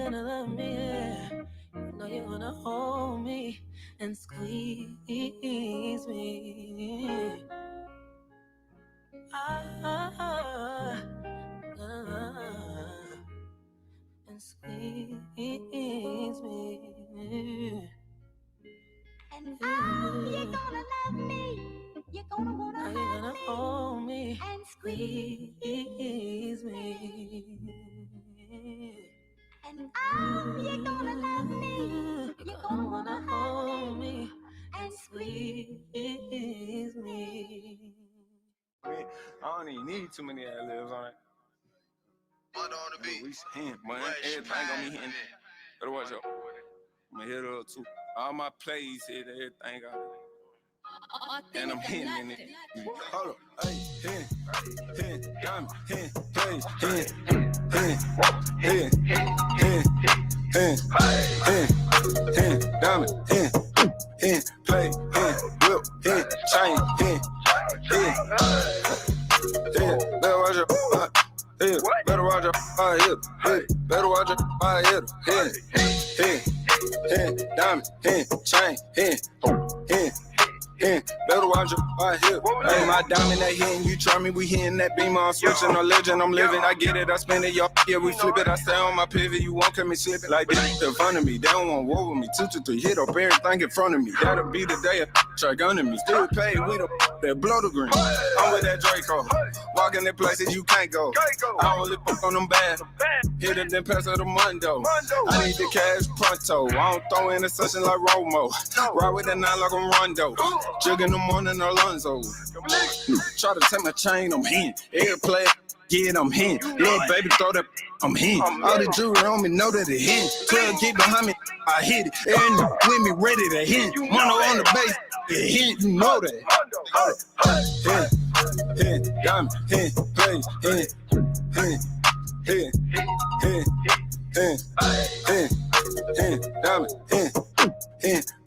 gonna love me, yeah. You know you're gonna hold me and squeeze me. Gonna love and squeeze me. And you're gonna love me. You're gonna wanna hold me and squeeze me. And you're gonna love me. You're gonna wanna hold me and squeeze me. I don't even need too many ad-libs on it. Mud on the beat. We hint, man. Everything gonna be hitting. Better watch out. I'm gonna hit it up too. All my plays hit everything out. And I'm hitting it. Hold up. Hey, hit, diamond, hit, play, hit, diamond, hit, play, hit, whip, hit, chain, hit, better watch out. Better watch out, better watch out, diamond, chain, better watch out, hey, my diamond that hitting, you try me, we hitting that beam, I'm switching, no legend, I'm living, I get it, I spend it, y'all, yeah, we flip it, I stay on my pivot, you won't come me slip it like this, in front of me, they don't want war with me, 2 to 3, hit up everything in front of me, that'll be the day, try gunning me, still paid, we the that blow the green, I'm with that Draco, walking in places you can't go, I only fuck on them bad, hit it then pass it to Mundo, I need the cash pronto, I don't throw in a session like Romo, ride with that 9 like I'm Rondo, jug in the morning Alonzo, try to take my chain, I'm in, airplay, yeah, I'm in, little baby throw that, I'm in, all the jewelry on me know that it hit, 12 get behind me, I hit it, and with me ready to hit, mono on the base, it hit, you know that, hit, diamond, hit, play, hit, diamond, hit,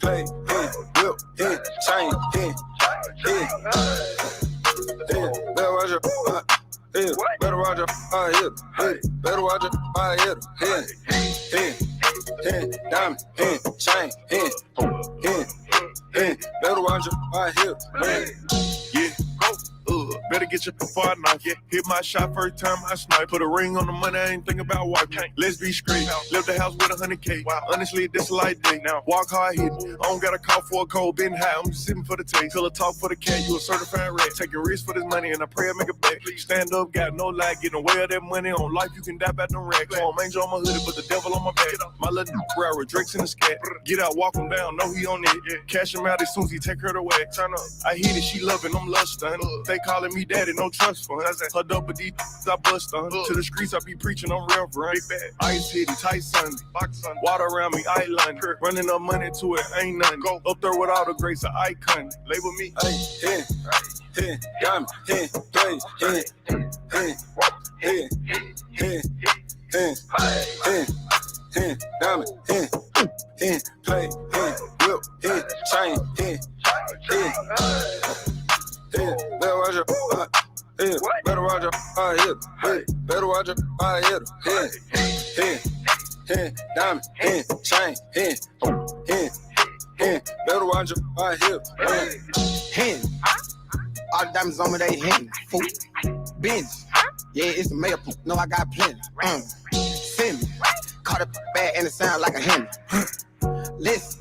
play, hit, whip, hit, chain, hit, better watch out, better watch out, better watch out, diamond, chain, better watch out, yeah. Better get your far knife. Yeah. Hit my shot first time I snipe. Put a ring on the money, I ain't thinking about wife. Let's be straight. Left the house with 100K. Wow. Honestly, this a light day. Now walk hard hitting. I don't gotta call for a cold, been high. I'm just sitting for the taste. Till I talk for the cat, you a certified rat. Taking risks for this money and I pray I make it back. Stand up, got no lie. Getting away of that money on life, you can die by them racks. I'm angel on my hoodie, but the devil on my back. My little rare with Drake's in the scat. Get out, walk him down, know he on it. Cash him out as soon as he take her to whack. Turn up. I hit it, she loving, I'm lustin'. They calling me daddy, no trust fund. Her double D, I bust on. To the streets, I be preaching, I'm reverend. Ice hitting, tight Sunday. Water around me, island. Running up money to it, ain't nothing. Go up there with all the grace of icon. Label me. Hey, diamond, play, diamond, play, whip, chain, better watch out, better watch out, better watch out, diamond, chain, better watch out, all the diamonds on me, they hitting. Fool. Benz. Yeah, it's the mayor. No, I got plenty. Send me. Caught a bad and it sound like a Henry. Listen.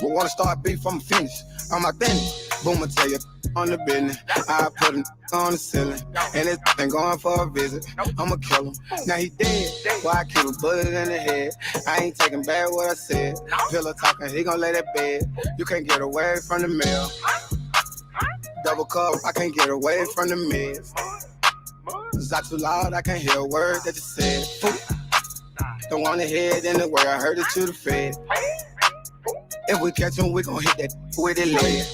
We wanna start beef, I'm finished. On my business. Boom, I tell you on the business. I put him on the ceiling. And this ain't going for a visit. I'ma kill him. Now he dead. Why I keep a bullet in the head? I ain't taking back what I said. Pillow talking, he gon' lay that bed. You can't get away from the mail. Double cup, I can't get away from the meds. Cause I too loud, I can't hear a word that you said. Don't wanna hear it in the way I heard it to the Fed. If we catch him, we gon' hit that with it lead.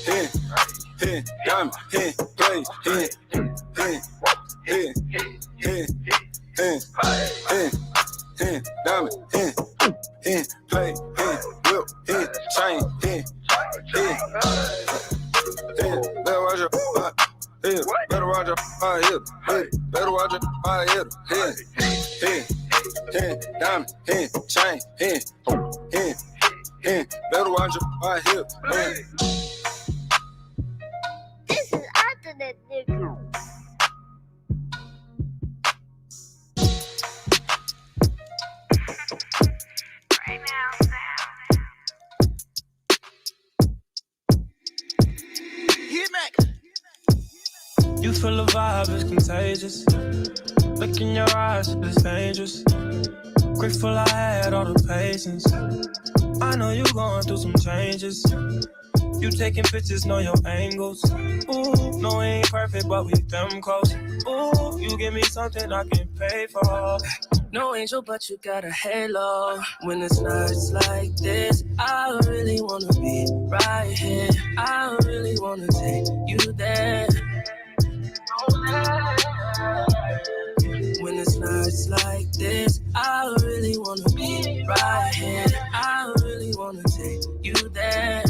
Diamond, play, diamond, play, whip, chain, better watch out, better watch out, better watch out, hand, diamond, hand, chain, hand. Better watch your hip, hand. This is after that nigga. Right now. Hit Mac. You feel the vibe is contagious. Look in your eyes, it's dangerous. Grateful I had all the patience. I know you going through some changes. You taking pictures, know your angles. Ooh, no, it ain't perfect, but we them close. Ooh, you give me something I can pay for. No angel, but you got a halo. When it's nights like this, I really wanna be right here. I really wanna take you there. When it's nights like this, I really wanna be right here. I really wanna take you there.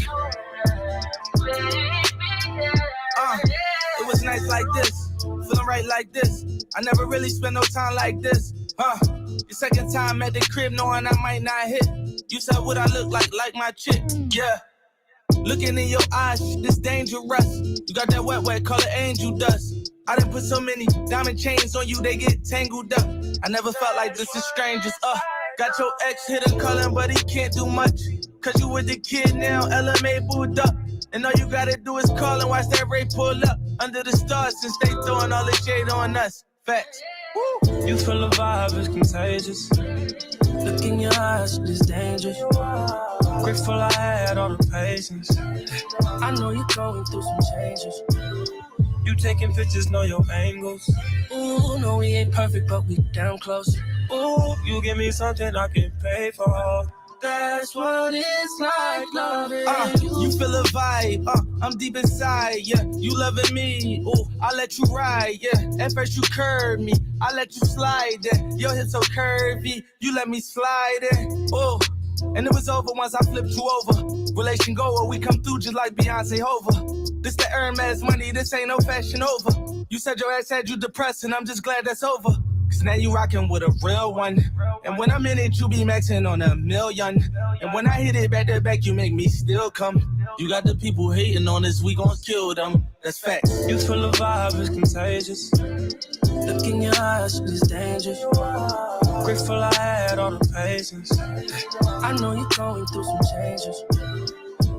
It was nights like this, feeling right like this. I never really spent no time like this. Your second time at the crib, knowing I might not hit. You said what I look like my chick. Yeah. Looking in your eyes, this dangerous. You got that wet, color angel dust. I done put so many diamond chains on you, they get tangled up. I never felt like this is strangers. Got your ex hit a calling, but he can't do much. Cause you with the kid now, LMA booed up. And all you gotta do is call and watch that Ray pull up under the stars since they throwing all the shade on us. Facts. Woo. You feel the vibe is contagious. Look in your eyes, it's dangerous. Grateful I had all the patience. I know you're going through some changes. You taking pictures, know your angles. Ooh, no, we ain't perfect, but we damn close. Ooh, you give me something I can pay for. That's what it's like loving you feel a vibe, I'm deep inside, yeah. You loving me, ooh, I let you ride, yeah. At first you curved me, I let you slide, yeah. Your hips so curvy, you let me slide, ooh. And it was over once I flipped you over. Relation goer, we come through just like Beyonce Hova. This the Hermes money, this ain't no fashion over. You said your ex had you depressed, and I'm just glad that's over. Cause now you rockin' with a real one. And when I'm in it, you be maxing on 1,000,000. And when I hit it back to back, you make me still come. You got the people hating on us, we gon' kill them. That's facts. You feel the vibe is contagious. Look in your eyes, it's dangerous. Grateful I had all the patience. I know you're going through some changes.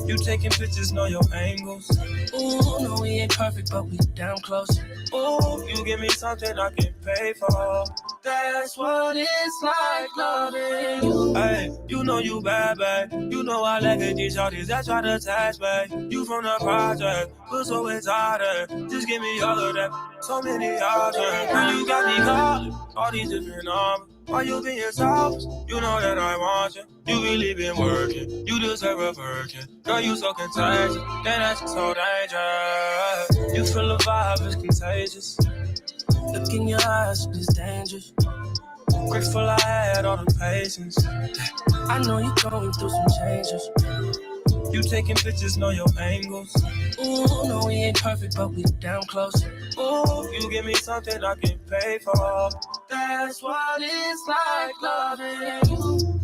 You taking pictures, know your angles. Ooh, no, we ain't perfect, but we damn close. Ooh, you give me something I can pay for. That's what it's like loving you. Hey, you know you bad, babe. You know I like it, these shorties that try to attach, babe. You from the project, but so excited. Just give me all of that, so many options. And you got me calling, all these different numbers. Why you being selfish? You know that I want you. You really been working. You deserve a virgin. Girl, you so contagious. Then that's so dangerous. You feel the vibe is contagious. Look in your eyes, it's dangerous. Grateful I had all the patience. I know you're going through some changes. You taking pictures, know your angles. Ooh, no, we ain't perfect, but we damn close. Ooh, you give me something I can pay for. That's what it's like loving you.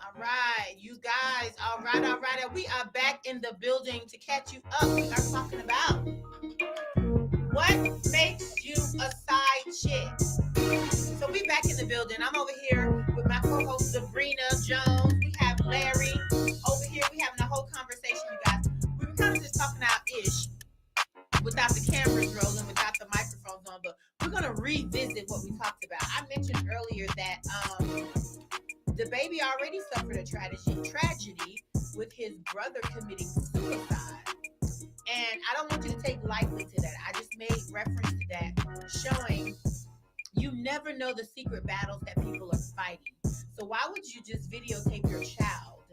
All right, you guys. All right. And we are back in the building to catch you up. We are talking about what makes you a side chick. So we back in the building. I'm over here with my co-host Sabrina Jones. We have Larry over here. We having a whole conversation, you guys. We were kind of just talking out ish without the cameras rolling, without the microphones on, but we're gonna revisit what we talked about. I mentioned earlier that the baby already suffered a tragedy with his brother committing suicide. And I don't want you to take lightly to that. I just made reference to that, showing you never know the secret battles that people are fighting. So why would you just videotape your child,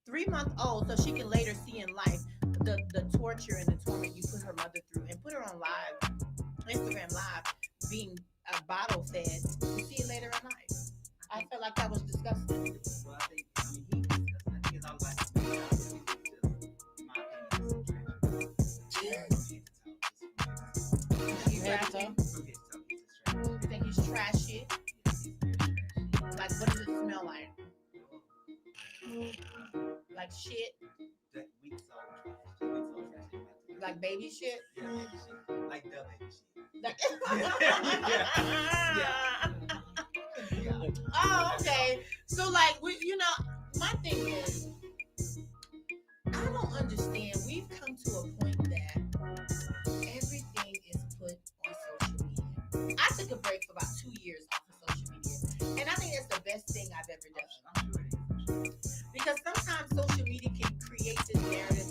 3-month-old, so she can later see in life the torture and the torment you put her mother through, and put her on live, Instagram live, being bottle fed. You see it later in life. I felt like that was disgusting. Well, I think he baby shit. Yeah, baby shit. Like the baby shit. Like- Yeah. Oh, okay. So like my thing is, I don't understand. We've come to a point that everything is put on social media. I took a break for about 2 years off of social media, and I think that's the best thing I've ever done. Because sometimes social media can create this narrative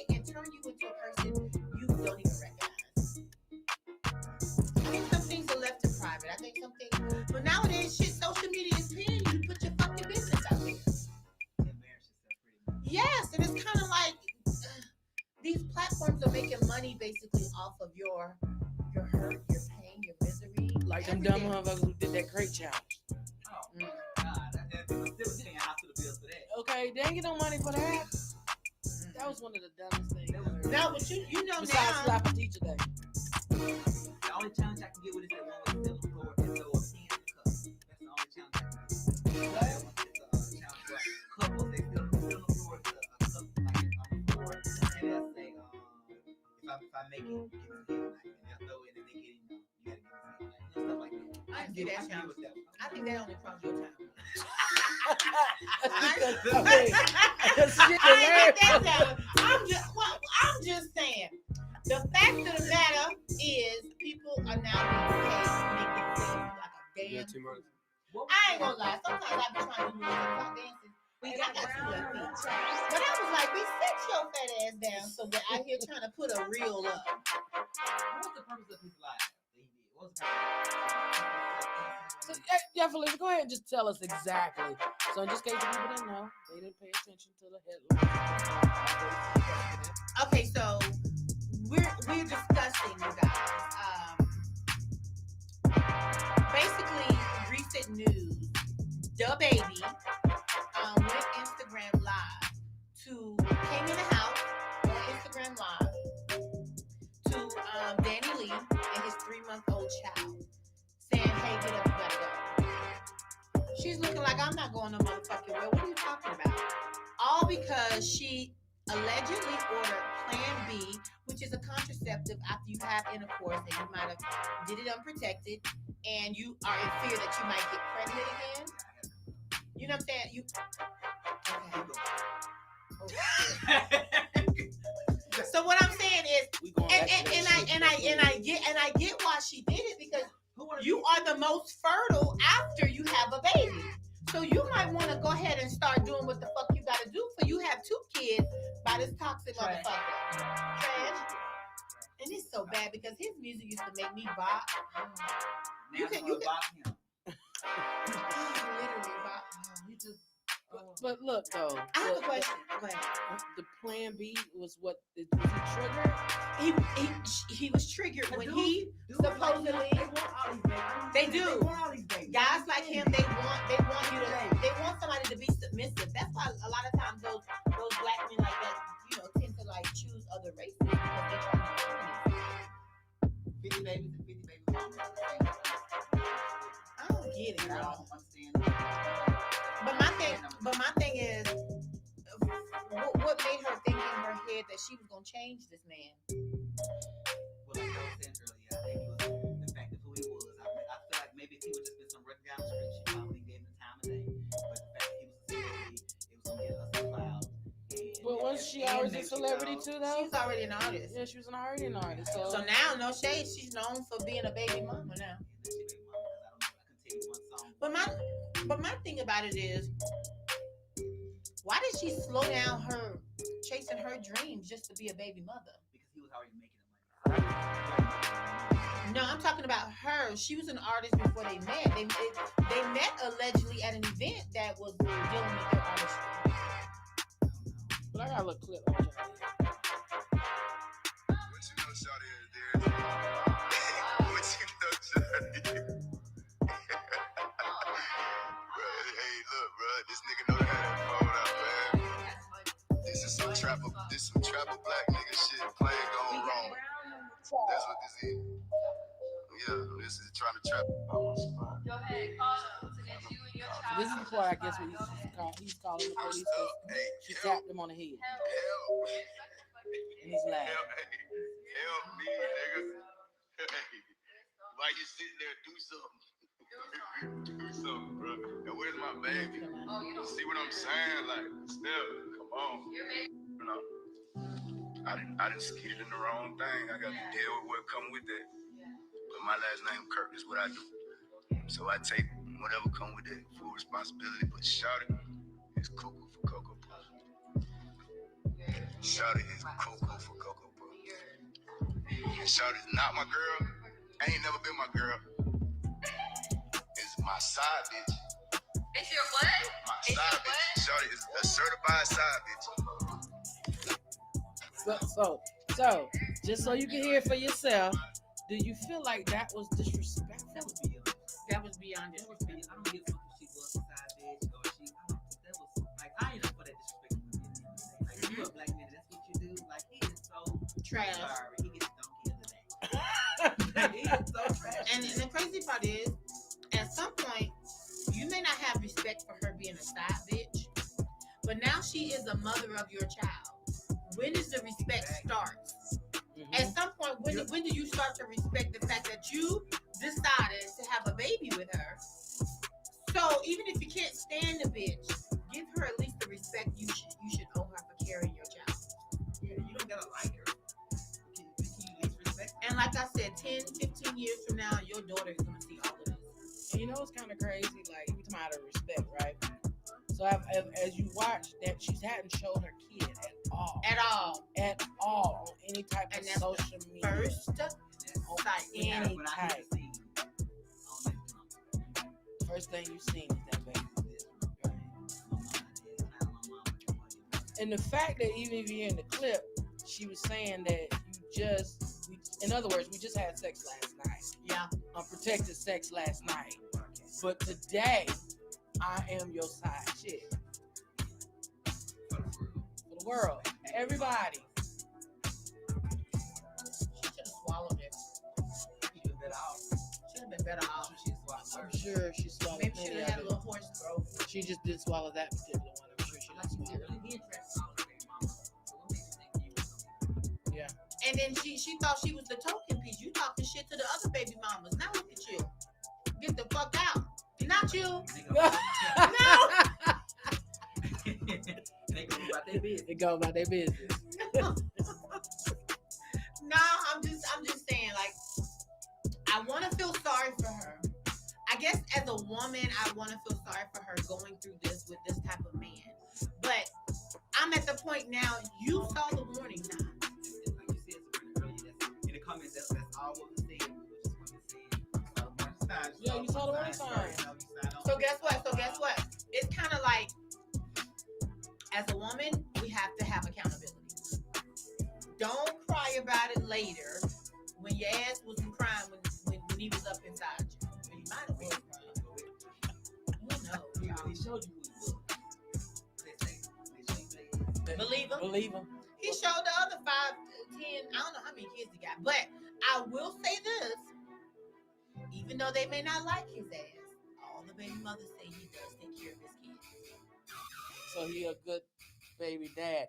and turn you into a person you don't even recognize. I think some things are left to private. I think some things, but nowadays, shit, social media is paying you to put your fucking business out there. Yes, and it's kind of like these platforms are making money basically off of your hurt, your pain, your misery. Like them dumb motherfuckers who did that crate challenge. Oh, God. I'm still paying hospital bills for that. Okay, they ain't get no money for that. That was one of the dumbest things. No, but you know besides now. slap a teacher day. The only challenge I can get with is that one was still on the floor and throw a pen in the cup. That's the only challenge I can get. What? It's a challenge where couples, they still on the floor with a cup like on the floor, and they'll say, if I make it, give me the head tonight. And they'll throw it and they get it, you gotta give me the head tonight. Stuff like that. I can do that challenge. I think that only comes your time. I'm just saying. The fact of the matter is, people are now being paid to make themselves like a damn. I ain't gonna lie. Sometimes I be trying to do TikTok dances. We got some left feet. But I was like, sit your fat ass down so we're out here trying to put a reel up. What's the purpose of his life that he did? What's the purpose? So, yeah, Felicia, go ahead and just tell us exactly. So, in just case people didn't know, they didn't pay attention to the headline. Okay, so we're discussing, you guys. Basically, recent news. The baby went Instagram Live came in the house on Instagram Live to Danny Lee and his 3-month-old child, saying, "Hey, get up, you gotta go." She's looking like, "I'm not going no motherfucking well. What are you talking about?" All because she allegedly ordered Plan B, which is a contraceptive after you have intercourse and you might have did it unprotected, and you are in fear that you might get pregnant again. You know what I'm saying? So what I'm saying is, and I get why she did it, because you are the most fertile after you have a baby. So you might want to go ahead and start doing what the fuck you got to do for you have 2 kids by this toxic motherfucker. Trash. And it's so bad because his music used to make me bop. You can bop him. Literally bop. He just. But look, though. I have a question. Go ahead. The Plan B was what? Was he triggered? He was triggered when he supposedly. They do. Guys like him, they want somebody to be submissive. That's why a lot of times those black men like that, tend to like choose other races because they're trying to be 50 babies and 50 baby mamas. I don't get it. I don't understand. But my thing is, what made her think in her head that she was gonna change this man? Well, like I was saying earlier, I think it was the fact of who he was. I feel like maybe if he would just been some regular down the street, she probably gave him the time of day. But the fact that he was a celebrity, it was gonna get us a cloud. But was she always a celebrity too, though? She's already an artist. Yeah, she was already an artist. So now, no shade, she's known for being a baby mama now. But my thing about it is, why did she slow down her chasing her dreams just to be a baby mother? Because he was already making money. No, I'm talking about her. She was an artist before they met. They met allegedly at an event that was dealing with their artistry. But I got a little clip on you. What you know, shawty, is there? What you know, shawty? Hey, look, bro, this nigga know how that phone out, man. This is some trapper black nigga shit playing going wrong. That's what this is. Yeah, this is trying to trap. Go ahead, call them to get you and your child. This is the part I guess when he's calling the police. She tapped him on the head. Help. And he's laughing. Help me, nigga. Why you sitting there? Do something. Do something, bro. And where's my baby? See what I'm saying? Like, still, come on. You know, I done skidded in the wrong thing. I got to deal with what come with that. But my last name Kirk is what I do. So I take whatever come with that full responsibility. But Shawty is cuckoo for Cocoa Puffs. Shawty is cuckoo for Cocoa Puffs. And Shawty's not my girl. Ain't never been my girl. It's my side bitch. It's your what? My It's side your bitch. Shawty is a certified side bitch. So, just so you can hear it for yourself, do you feel like that was disrespectful? That was beyond disrespect. I don't give a fuck if she was a side bitch or she. That was like I ain't up for that disrespect. Like you a black man, that's what you do. Like he is so Trash. sorry. He gets donkey of the day. He is so trash. And the crazy part is, at some point, you may not have respect for her being a side bitch, but now she is the mother of your child. When does the respect start? At some point, when do you start to respect the fact that you decided to have a baby with her? So even if you can't stand the bitch, give her at least the respect you should owe her for carrying your child. Yeah, you don't gotta like her. Can you at least respect her? And like I said, 10, 15 years from now, your daughter is going to see all of this. And you know what's kind of crazy? Like, we talking about respect, right? So as you watch that, she hadn't shown her kid at all. At all on any type And of that's social media. First on any type. First thing you seen is that baby. And the fact that even if you hear in the clip, she was saying that in other words, we just had sex last night. Yeah. Unprotected sex last night. But today, I am your side chick. For the world. Everybody. She should have swallowed it. Should have been better off. I'm sure she swallowed Maybe she plenty should of have had a it. little horse throat. She just didn't swallow that particular one. I'm sure she didn't swallow it. Yeah. And then she thought she was the token piece. You talking shit to the other baby mamas. Now look at you. Get the fuck out. Not you. No. They go about their business. They go about their business. No, I'm just saying, like, I want to feel sorry for her. I guess as a woman, I want to feel sorry for her going through this with this type of man. But I'm at the point now, you saw the warning signs. Like you said earlier, in the comments, that's all what was said. Yeah, you saw the warning signs. So guess what? It's kind of like, as a woman, we have to have accountability. Don't cry about it later when your ass wasn't crying when he was up inside you. He might have been crying. Who knows? He showed you who he was. Believe him? Believe him. He showed the other 5, 10, I don't know how many kids he got. But I will say this, even though they may not like his ass, all the baby mothers say he does take care of his kids. So he a good baby daddy.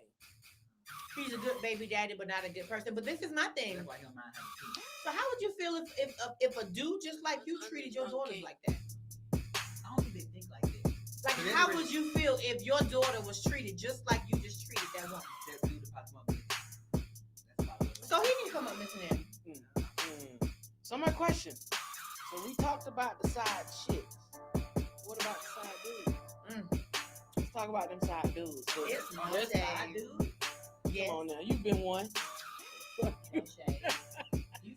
He's a good baby daddy, but not a good person. But this is my thing. That's why he don't mind having kids. So how would you feel if a dude just like you treated your daughters like that? I don't think they think like that. Like, But how anyway- would you feel if your daughter was treated just like you just treated that woman? That dude that popped him up. That's probably what- So he didn't come up missing him. So my question. So we talked about the side chicks. What about the side dudes? Let's talk about them side dudes. So It's my let's- day. I do. Yes. Come on now, you've been one. You said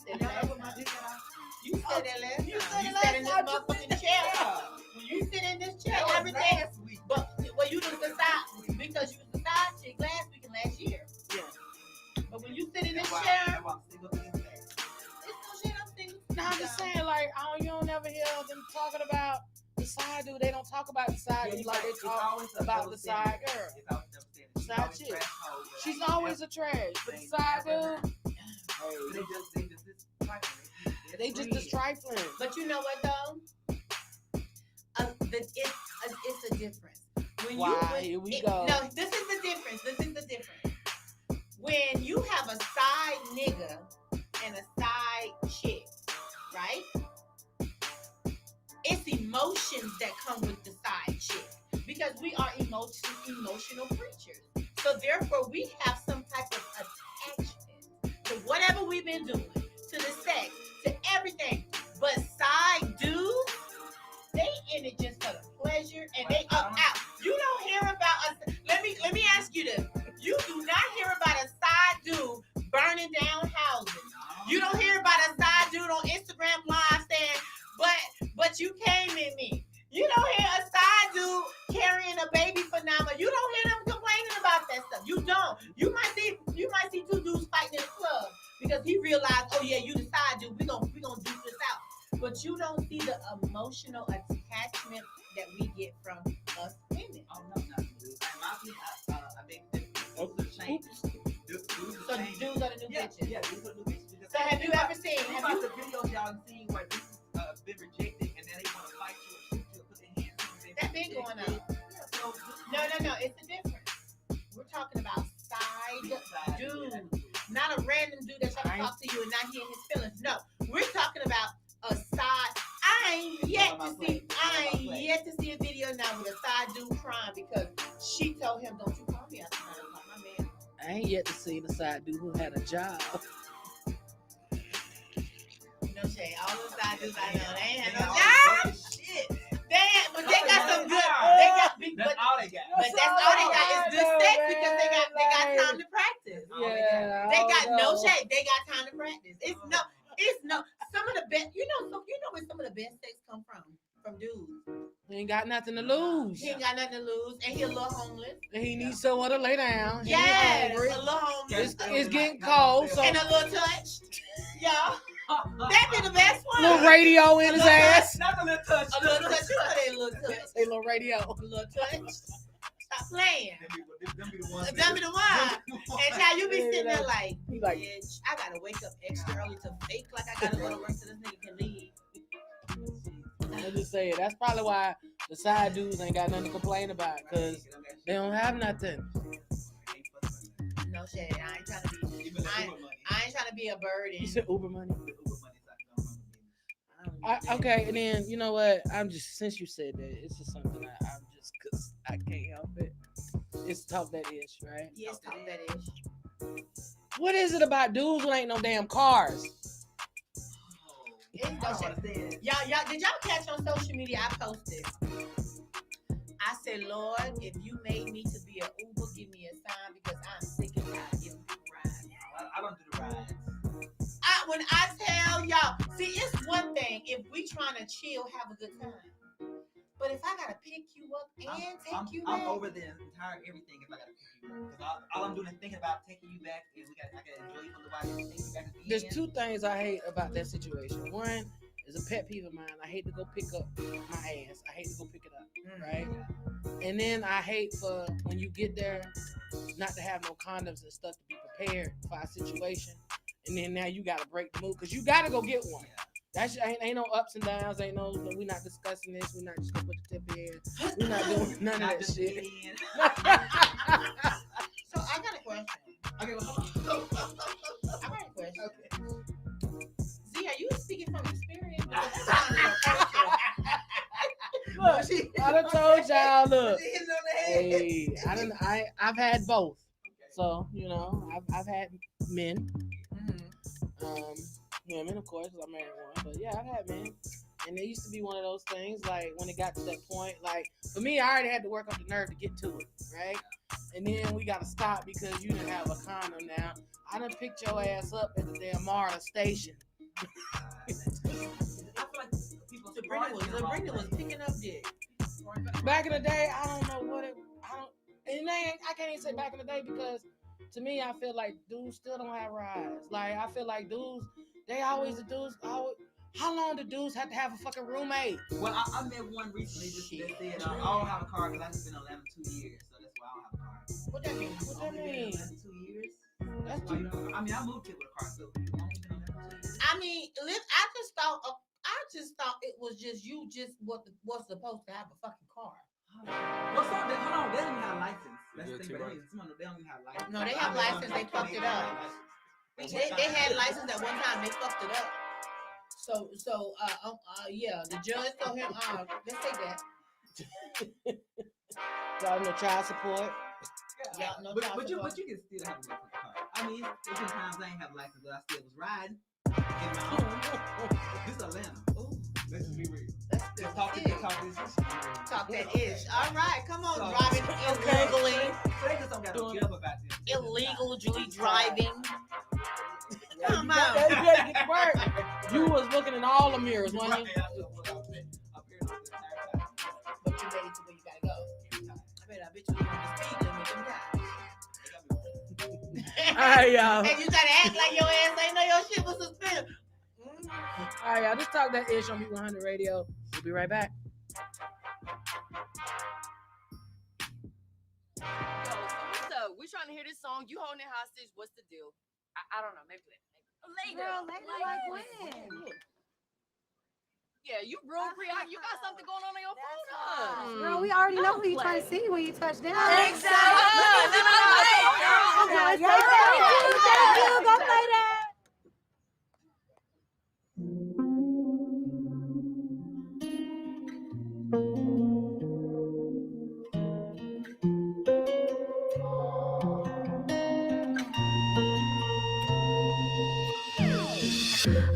Y'all that know what my last dick time. got out? You said that last time. You said You it sat in this last time. motherfucking chair. When you sit in this chair, That was everything. last week. But well, you just decide because you was the side chick last week and last year. Yeah. But when you sit in this That's why- chair, that's why I'm single to this day. it's no shit. I'm single. No, I'm just saying, like, you don't never hear them talking about the side dude. They don't talk about the side dude like they talk about the side girl. It's always double standard. She's Side always chick. trash hoe, but She's like, always a trash. But the side dude, They just this trifling. they just as trifling. But you know what though? It's a difference. Why? Here we go. No, this is the difference. When you have a side nigga and a side chick, right? It's emotions that come with the side chick because we are emotional creatures. So therefore, we have some type of attachment to whatever we've been doing, to the sex, to everything. But side dudes, they in it just for the pleasure, and they up out. You don't hear about us. Let me ask you this: you do not hear about a side dude burning down houses. You don't hear about a side dude on Instagram Live saying, "But you came in me." You don't hear a side dude carrying a baby for 9 months. You don't hear them complaining about that stuff. You don't. You might see two dudes fighting in the club because he realized, oh yeah, you the side dude. We gonna do this out. But you don't see the emotional attachment that we get from us women. Oh no, not dudes. I think dudes are changing. So dudes are the new bitches. Yeah, dudes are the new bitches. So have you ever seen? Have you the videos y'all seen where dudes been rejected and then they want to fight you or shoot you or put their hands on you? That been going on. No. It's the difference. We're talking about side dudes, not a random dude that's trying to talk to you and not hearing his feelings. No, we're talking about a side. I ain't yet to see a video now with a side dude crying because she told him, "Don't you call me after 9 o'clock, my man." I ain't yet to see the side dude who had a job. No shade. All those side dudes I know, they ain't had no job. Shit. But they got some good. That's all they got. But that's all they got is good sex because they got time to practice. Yeah, They got no shade. They got time to practice. It's no. Some of the best. You know where some of the best sex come from dudes. He ain't got nothing to lose. He ain't got nothing to lose, and he a little homeless. And he needs somewhere to lay down. Yeah, He a little homeless. It's getting cold, so And a little touch. Yeah. That be the best one. little radio in his ass. Not a little touch. A little touch. You know they a little touch. A little radio. A little touch. Stop playing. Them be the ones. Them be the one. And now you be sitting there like, He like, bitch, I gotta wake up extra early to fake like I gotta go to work so this nigga can leave. I'm just saying, that's probably why the side dudes ain't got nothing to complain about, because they don't have nothing. No shade. I ain't trying to be a burden. You said Uber money? Okay, and then, you know what? Since you said that, it's just something because I can't help it. It's Talk That Ish, right? Yes, Talk That Ish. What is it about dudes who ain't no damn cars? Y'all, did y'all catch on social media? I posted. I said, Lord, if you made me to be an Uber, give me a sign because I'm sick and tired of giving people rides. I don't do the rides. When I tell y'all, see, it's one thing if we trying to chill, have a good time. But if I gotta pick you up and take you back, I'm over the entire everything. If I gotta pick you up, because all I'm doing is thinking about taking you back, and I gotta enjoy you from the body and take you back at the There's end. two things I hate about that situation. One is a pet peeve of mine. I hate to go pick up my ass. I hate to go pick it up, right? And then I hate for when you get there not to have no condoms and stuff to be prepared for a situation. And then now you gotta break the mood because you gotta go get one. That ain't no ups and downs. Ain't no. We're not discussing this. We're not just gonna put the tip in. We're not doing none of that shit. So I got a question. Okay, well, I got a question. Okay. Z, are you speaking from experience? Look, I done told y'all. Look, hey, I've had both. So you know, I've had men. Women, of course, because I married one. But yeah, I've had men. And it used to be one of those things, like, when it got to that point, like, for me, I already had to work up the nerve to get to it, right? And then we got to stop because you didn't have a condom now. I done picked your ass up at the damn MARTA station. I feel like people Sabrina was picking up dick. Back in the day, I don't know what it, I can't even say back in the day because to me, I feel like dudes still don't have rides. Like, I feel like dudes, how long do dudes have to have a fucking roommate? Well, I met one recently that said, I don't have a car because I've been in Atlanta 2 years, so that's why I don't have a car. What that mean? What that mean? 2 years. That's too. I mean, I moved here with a car, so I've only been in Atlanta 2 years. I mean, I just thought it was just you was supposed to have a fucking car. What's up? Hold on, they don't even have a license. That's the thing. They don't even have a license. No, they have license. They fucked it up. They had license at one time. They fucked it up. Yeah, the judge told him, let's take that. Y'all no child support. Y'all no But child you support. can still have a motherfucking car. I mean, it's been times I ain't have a license, but I still was riding in my own. This Atlanta. Ooh, let's just be real. Let's talk this. Talk that ish. All right, come on, So- driving illegally. So they just don't gotta get up about this. Illegally driving. Yeah, Come you got on. that, you gotta get to work. You was looking in all the mirrors, wasn't you? But you made it to where you gotta go. I bet you was on the speed limit them times. All right, y'all. And you try to act like your ass ain't know your shit was suspended. All right, y'all. Just talk that ish on B100 Radio. We'll be right back. Yo, so what's up? We're trying to hear this song. You holding it hostage. What's the deal? I don't know. Maybe later. Girl, later like when? Yeah, you broke free. You got something going on your phone. Huh? Girl, we already know who you trying to see when you touch down. Exactly. Okay, thank you. Go play that.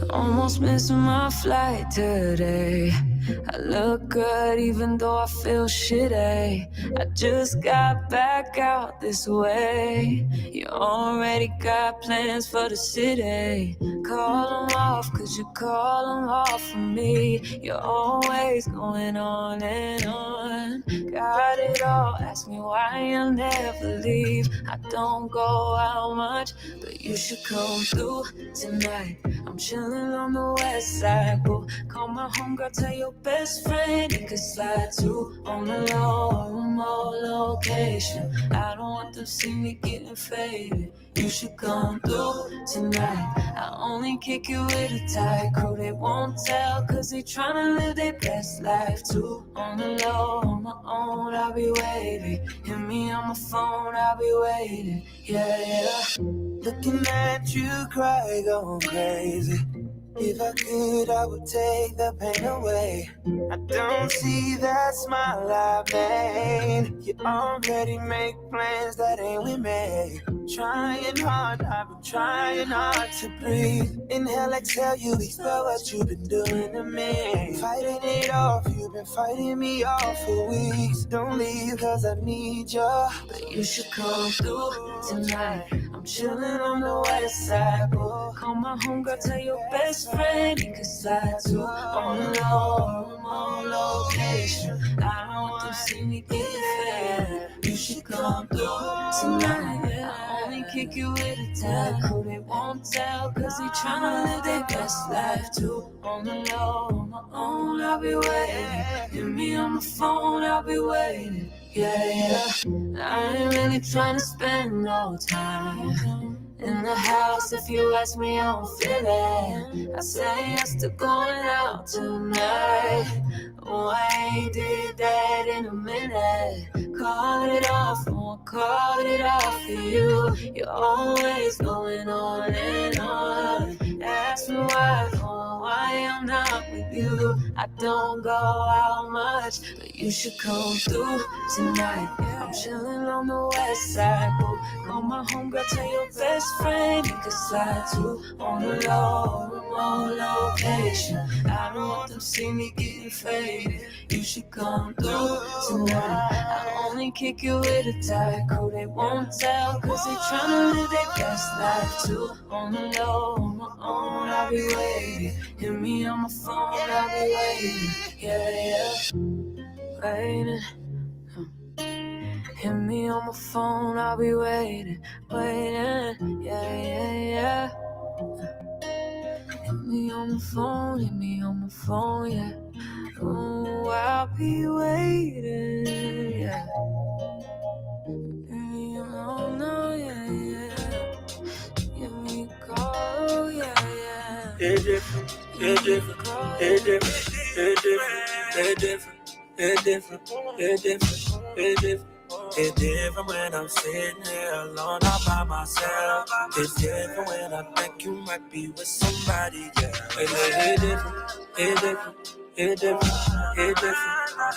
Almost missing my flight today. I look good even though I feel shitty. I just got back out this way. You already got plans for the city. Call them off, cause you call them off for me. You're always going on and on. Got it all, ask me why I'll never leave. I don't go out much, but you should come through tonight. I'm chilling on the west side, boo. Call my homegirl, tell your best friend you can slide too. On the low, remote location. I don't want them to see me getting faded. You should come through tonight. I only kick you with a tight crew. They won't tell cause they tryna live their best life too. On the low, on my own, I'll be waiting. Hit me on my phone, I'll be waiting. Yeah. Looking at you cry, going crazy. If I could, I would take the pain away. I don't see that smile I made. You already make plans that ain't with me. Trying hard, I've been trying hard to breathe. Inhale, exhale, you expel what you've been doing to me. Fighting it off, you've been fighting me off for weeks. Don't leave cause I need you, but you should come through tonight. I'm chilling on the west side, boo. Call my homegirl, tell your best friend you can slide to. On the low, remote location. I don't want to see me getting fed. You should come through tonight. I only kick you with a tag crew. They won't tell cause they tryna live their best life too. On the low, on my own, I'll be waiting. Hit me on my phone, I'll be waiting. Yeah. I ain't really trying to spend no time in the house. If you ask me, I don't feel it. I say yes to going out tonight. Oh, I ain't did that in a minute. Call it off, won't call it off for you. You're always going on and on. Ask me why, oh, why I'm not with you. I don't go out much, but you should come through tonight. I'm chilling on the west side, boo. Call my homegirl, tell your best friend you can slide to. On the low, remote location. I don't want them to see me getting faded. You should come through tonight. I only kick you with a tight crew. They won't tell cause they tryna live their best life too. On the low, on my own, I'll be waiting. Hit me on my phone, I'll be waiting. Yeah. Waiting. Hit me on my phone, I'll be waiting. Yeah. Hit me on my phone, yeah. Oh, I'll be waiting, yeah. You don't know, yeah. Give me a call, yeah. It's different. It's different when I'm sitting here alone all by myself. It's different when I think you might be with somebody, yeah. It's different, it's different, it's different, it's different,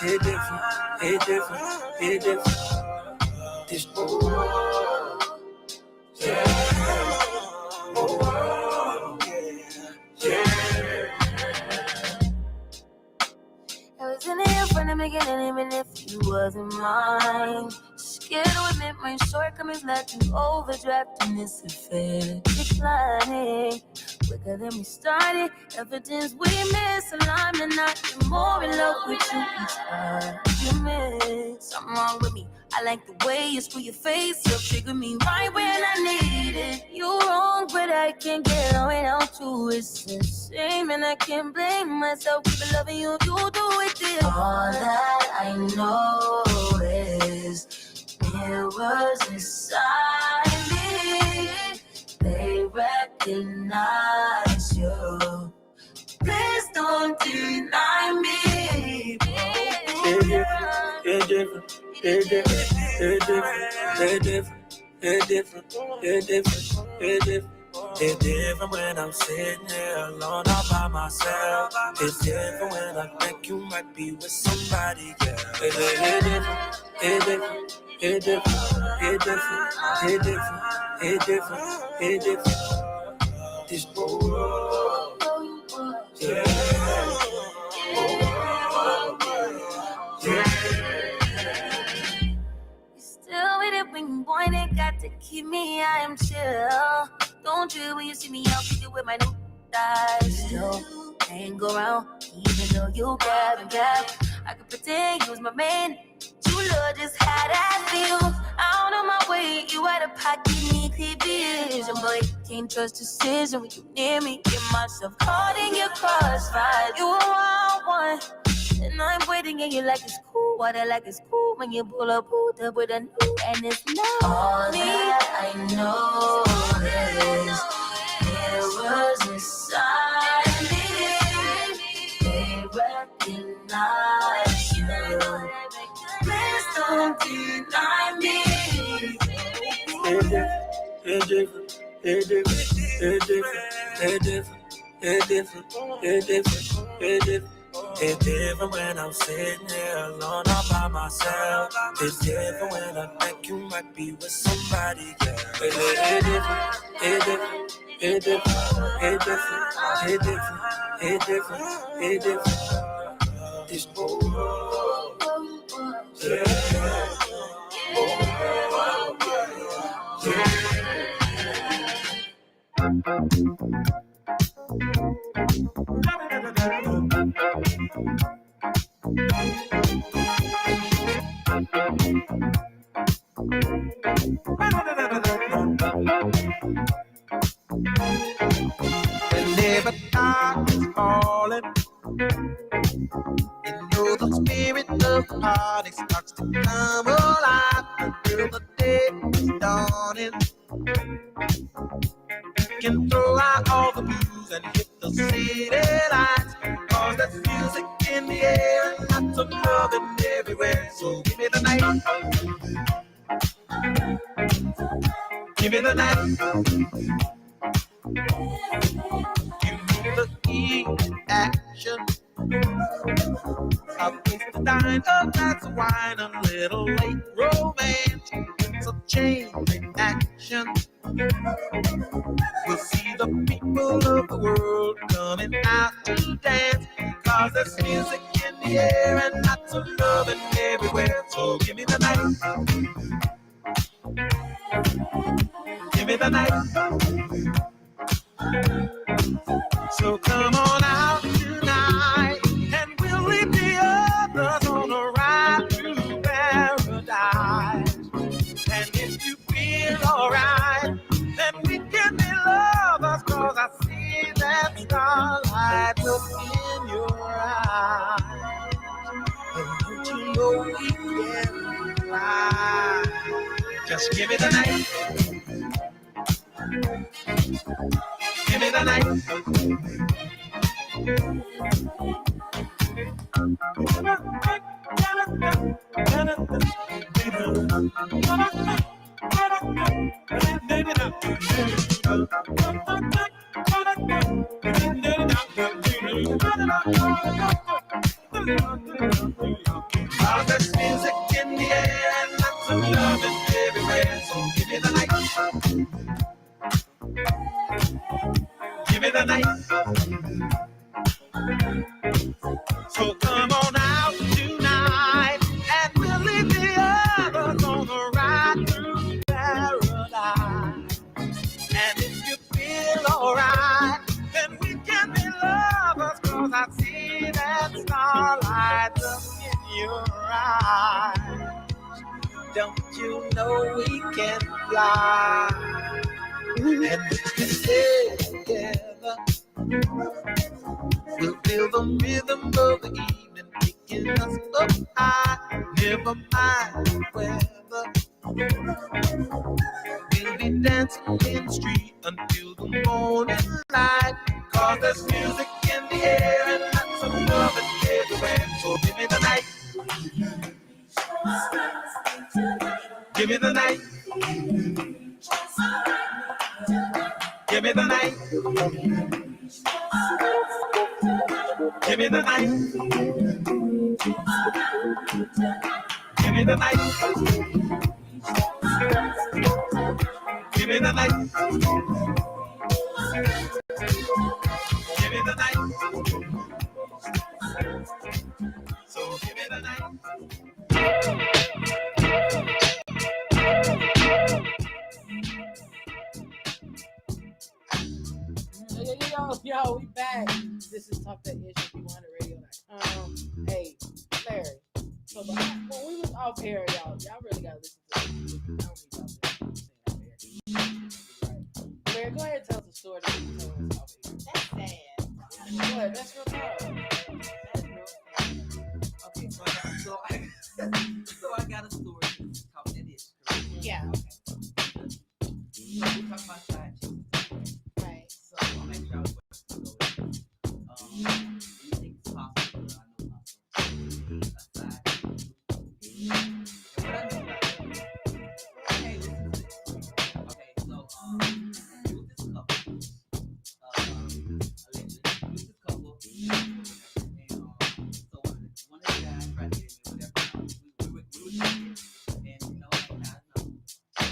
it's different, it's different, it's different. This world, yeah. I was in here from the beginning, even if you wasn't mine. Scared to admit my shortcomings led to overdraft in this affair. Declining quicker than we started. Evidence we misaligned, and I get more in love with you each argument. Something wrong with me. I like the way you screw your face. You trigger me right when I need it. You're wrong, but I can't get on without you. It's a shame, and I can't blame myself. Keep loving you, you do it this. All that I know is mirrors inside me. They recognize you. Please don't deny me. It's different, it's different, it's different, it's different, it's different, it's different, it's different. It's different when I'm sitting here alone all by myself. It's different when I think you might be with somebody, yeah. It's different, it's different, it's different, it's different, it's different, it's different, it's different. This world, yeah. Still with it when you want it, got to keep me, I am chill. Don't you when you see me, I'll keep you with my new thighs. Still hang around, even though you grab and grab. I could pretend you was my man. You love just how that feels. Out of my way, you out of pocket, need clear vision. But can't trust decision when you near me. Get myself caught in your crossfire. You a wild one. And I'm waiting and you like it's cool. Water like it's cool when you pull up with a new. And it's not all me. That I know is mirrors inside me. They recognize you. Please don't deny me. It's different, it's different, it's different, it's different, it's different, it's different, it's different. It's different when I'm sitting here alone all by myself. It's different when I think you might be with somebody, yeah. It's different, it's different, it's different, it's different, it's different, it's different, it's different. This world, yeah. Whenever darkness falling, you know the spirit of the party starts to come alive until the day is dawning. You can throw out all the blues and hit the city lights, cause there's music in the air and lots of loving everywhere. So give me the night, give me the night. You need the key action. A place to dine, a glass of wine, a little late romance. It's a chain reaction. You'll see the people of the world coming out to dance, cause there's music in the air and lots of loving everywhere. So give me the night, give me the night. So come on out tonight, and we'll leave the others on a ride to paradise. And if you feel alright, then we can be lovers, cause I see that starlight look in your eyes. And don't you know we can fly? Just give me the night, give me the night. There's music in the air and lots of loving everywhere. So give me the night. Give me the night. So come on out tonight and we'll leave the others on the ride through paradise. And if you feel alright, then we can be lovers, 'cause I see that starlight up in your eyes. Don't you know we can fly? And if we stay together, we'll feel the rhythm of the evening picking us up high. Never mind the weather. We'll be dancing in the street until the morning light. 'Cause there's music in the air and lots of love everywhere. So give me the night. Give me the night. Give me the night. Give me the night. Give me the night. Give me the night. Give me the night. So give me the night. Yo, we back. This is Talk That Ish, P100radio.com. Hey, Larry. So when we was off air, y'all really gotta listen to this. I don't need y'all to say off air. Larry, go ahead and tell us the story that you told us off air. That's sad. Go ahead, that's real talk. That's real sad. Okay, so I got a story. Talk That Ish. Yeah. Okay. So we talk about side chicks. Right. So I'll make sure I was anything is possible. I know possible. Aside. And what I mean by that, okay, listen to this. Okay, so it was this couple. Allegedly, it was this couple. And so one of the guys tried to get me whatever. We were talking, and you know,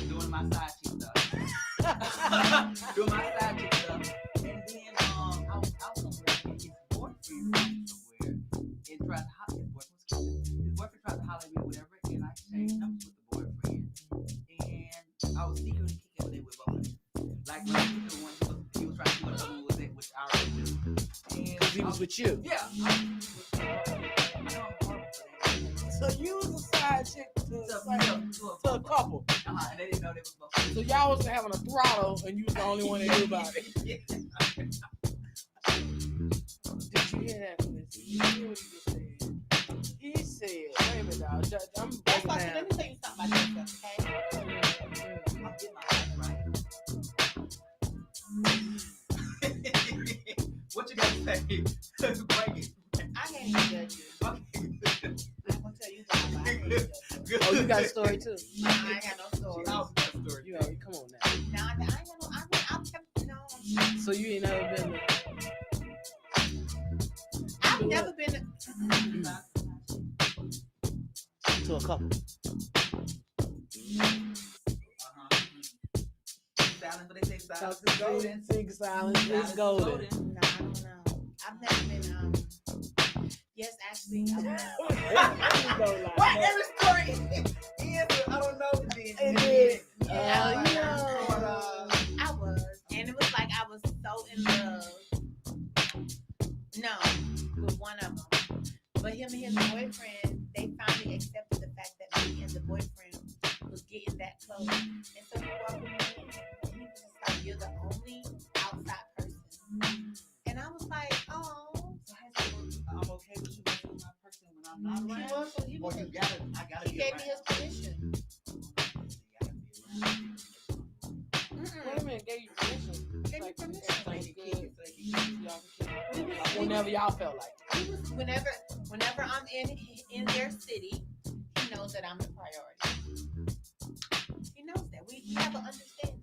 doing my side chick stuff. Doing my side chick stuff. And then I was somewhere and his boyfriend was somewhere and tried to holler. His boyfriend tried to holler at me or whatever, and I exchanged numbers with the boyfriend. And I was secretly kicking it with both of them. Like when he was the one he was trying to see what other one was at, which I already knew. And Because he was with you. yeah. I know I'm horrible for that. So you was a side chick to a couple. And they didn't know they was both. So y'all was having a throttle and you was the only one that knew about it. Did you hear that, Chris? Did you hear what he just said? He said, wait a minute, dog. I'm That's breaking why, down. let me tell you something about this, okay? I'll get my life right. What you got to say? Break it. I can't even judge you. Okay. I'm gonna tell you something. I can't judge you. Oh, you got a story too? I ain't got no story. She always got a story. You know, come on now. Nah, I ain't got no. No. So you ain't never been I've never been. to a couple. Silence, but they say silence is golden. Sing silence is golden. No, I don't know. I've never been. Yes, actually. I've never. What every story is? I don't know. Yeah, I was, and it was like I was so in love. No, with one of them, but him and his boyfriend, they finally accepted the fact that me and the boyfriend was getting that close, and so he welcomed me in, and he was just like, "You're the only outside person," and I was like, "Oh." I'm okay with you being my person when I'm not around. He gave me his permission. Wait a minute, gave you permission. Gave me permission. Whenever y'all felt like it. Whenever I'm in their city, he knows that I'm the priority. knows that. We have an understanding.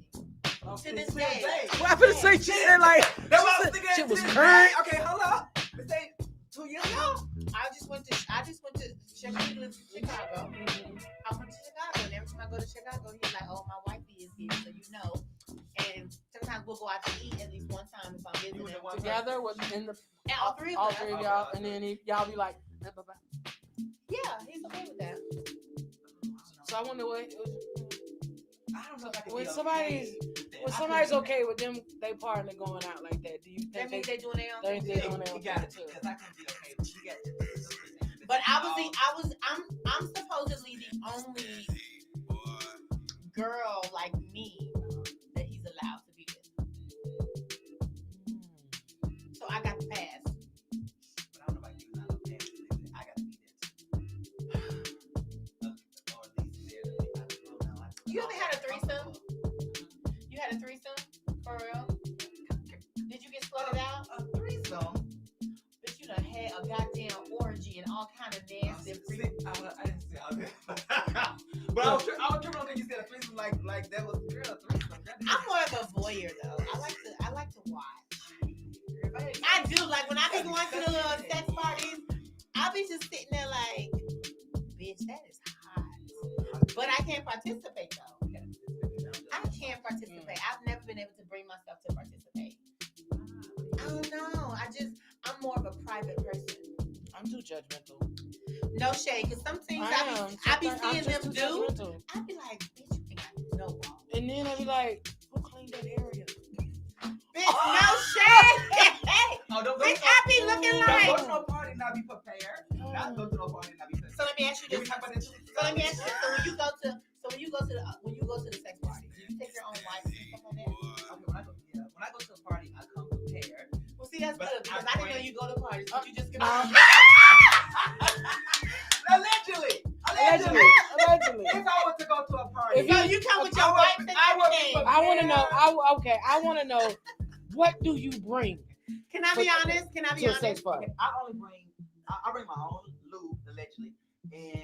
Okay, To this till day. Well, I'm gonna say she said like That's what I was she said thinking. shit was to this current. day. Okay, hold on. This ain't 2 years ago. I just went to Chicago. I went to Chicago, and every time I go to Chicago, he's like, "Oh, my wifey is here, so you know." And sometimes we'll go out to eat at least one time if I'm visiting them. Together with in the And all three of all us. three of y'all, and then y'all be like, bye. Yeah, he's okay with that. So I wonder what I don't know if I can when be somebody's okay with that. when I somebody's couldn't do okay with them they partner going out like that. Do you think That means they doing their own they thing. doing their You own got thing it, too? because I couldn't be okay with you. But I'm supposedly the only girl like me that he's allowed to be with. So I got the pass. But I don't know about you. Not okay. I got to be there too. Or at least there to be. I don't know. You ever had a threesome? You had a threesome? For real? Did you get slutted out? A threesome? Bitch, you done had a goddamn orgy and all kind of nasty freak. I didn't say all that. But I was tripping on when you said a threesome like that was girl threesome. I'm more of a voyeur though. I like to watch. I do like when I be going to the little sex parties, I'll be just sitting there like, bitch, that is hot. But I can't participate though. I can't participate. I've never been able to bring myself to participate. I don't know. I'm more of a private person. I'm too judgmental. No shade, because some things I be seeing them do. I be like, bitch, you ain't got no ball. And then I be like, who cleaned that area? Bitch, no shade. Oh, don't Bitch, I be looking Don't go like. to no party and not be prepared. Not go to no party and not be prepared. So let me ask you Did we this. talk about this? So let me ask you this. So when you go to the sex party, do you take your own wife and stuff like that? Okay, when I go to a party, I come prepared. Well, see, that's But good because I didn't know you go to parties. But you just gonna. Allegedly. If I were to go to a party, If So you come with your wife and everything. I want to know. I want to know what do you bring Can I be honest? Can I be to a sex honest? party? I only bring, I bring my own lube, allegedly, and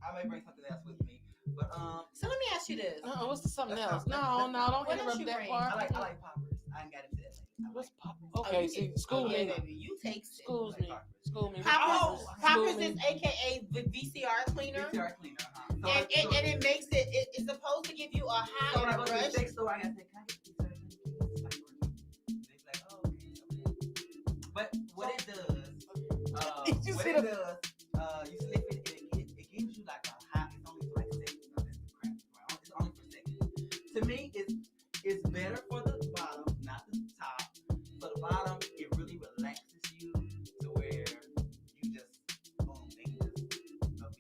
I may bring something else with me. But So let me ask you this. What's the something Let's else? talk- No, don't What else interrupt you that bring? part. I like poppers. I ain't got into that. What's pop? Oh, Okay, you see, get- school oh, yeah, me. baby, you take it. Schools me. School me. Poppers, School Poppers me. is AKA the VCR cleaner, VCR cleaner, and it makes it's supposed to give you a high So when I and go a to the rush. sex store, I gotta say, can I get VCR cleaner? It's like, they be like, oh, okay. But what it does, You what see it the- does, you slip it and it gives you like a high. It's only for like seconds. No, that's the crap. Right? It's only for seconds. To me, it's better for the bottom, not the top. For the bottom, it really relaxes you to where you just boom, they can just beat it up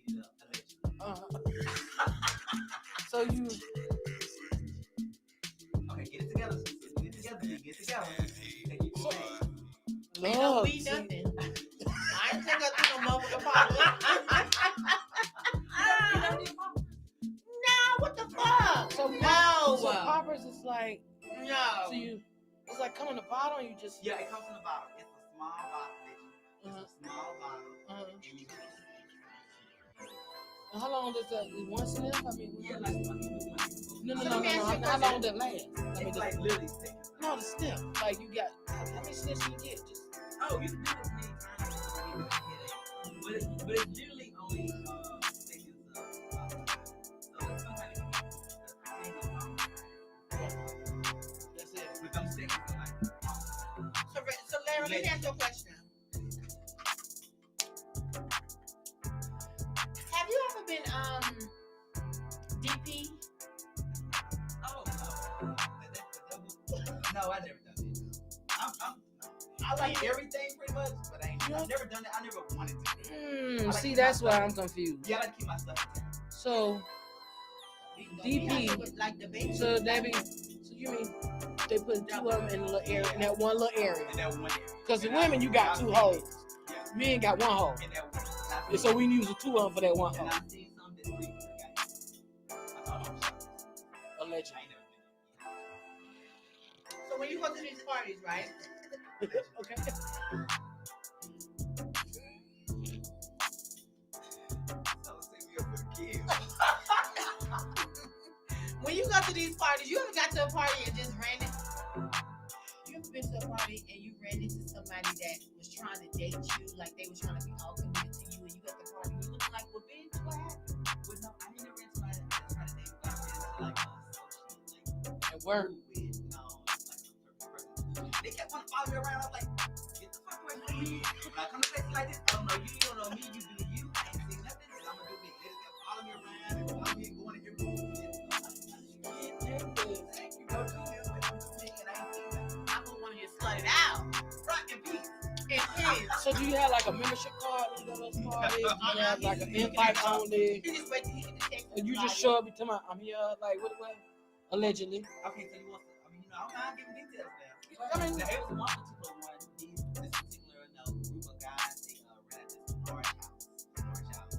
allegedly. So you. Okay, get it together. Get it together. Get it together. Take you So- Ain't no Lord, weed, see, nothing. I ain't take up to no motherfucking Poppers. No, what the fuck? So No. So poppers is like. No. So you. It's like coming to bottle. You just. Yeah, it comes in a bottle. It's a small bottle. It's a small bottle. And you can And how long does that? One sniff? I mean, yeah, like one. no. So let me ask you a How question. long does that last? I mean, It's like literally seconds. no, the sniff. Like you got. How many sniffs you get? Just. Oh, you can do it many times. But it's usually only seconds of so sometimes That's it. with them seconds of like So Larry, let me ask you a question. Have you ever been DP? oh no, I never done it. I like everything pretty much, but I've never done it. I never wanted to. See, that's why I'm confused. Yeah, I like to keep my stuff intact. So DP. Like the baby. So that means. So you mean they put two of them in a little area, in that one little area? In that one area. Because the women, you got two holes. Yeah. Men got one hole. In that one. And so we use the two of them for that one And hole. I've seen some this week. I thought I was shocked. Allegedly. I ain't never been. So when you go to these parties, right? Okay. So set me up for the kids. to these parties. You ever got to a party and just ran it? You ever been to a party and you ran into somebody that was trying to date you, like they was trying to be all committed to you, and you got the party and you looking like, well, bitch, what happened? Well, no, I ain't never ran somebody that's trying to date me. I ran into like associate, like At work. with no, like a person. They kept on following me around. I was like, get the fuck away from me. When I come to places like this, I don't know you, you don't know me, you do you. I ain't seen nothing, so I'm gonna do me. They just kept following me around and following me and going to your room. I'm gonna want you to slut it out. Front and peace. So do you have like a membership card when you go to those parties? Do you have like an invite only? You just wait till you get the text. And you just show up and tell me I'm here, like what? Allegedly. Okay, so you want to, I mean, you know, I'm not giving details now. I mean, Now, it was one particular one. This particular group of guys, they ran at this large house.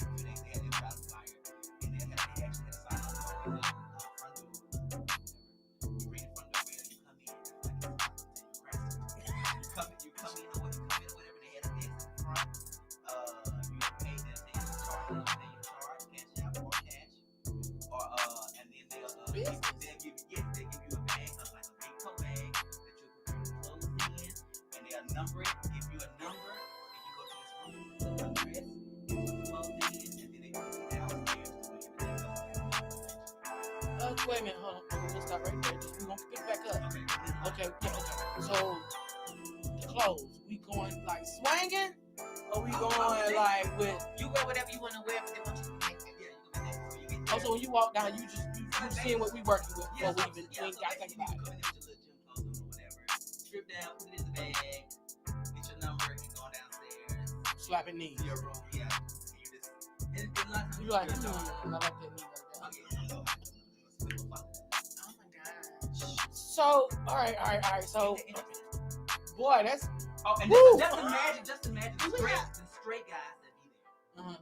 And they had this house fire. And they actually had a sign on the front door. You read it from the way you come in. You come in, or whatever. They had a desk in front. You pay them, they charge them, then you charge cash out or cash. Or and then they'll give you a bag, like a big coat bag that you put your clothes in, and they'll number it, give you a number, and you go to this room, put the clothes in, and then they go downstairs to where everything goes. wait a minute, hold on. We'll stop right there. We're gonna pick back up. Okay, yeah, okay. So the clothes, we going like swinging, or we going like with? You wear whatever you want to wear, but they want you to make it. Oh, so when you walk down, you seeing what we working with before we even ain't got to think about it. Strip down, put it in the bag, get your number, and go downstairs. Slapping knees. Your room, yeah. You like, I like that knee right there. Oh my gosh. So, all right. So, boy, that's. Oh, and just imagine the straight guys that be there. Uh-huh.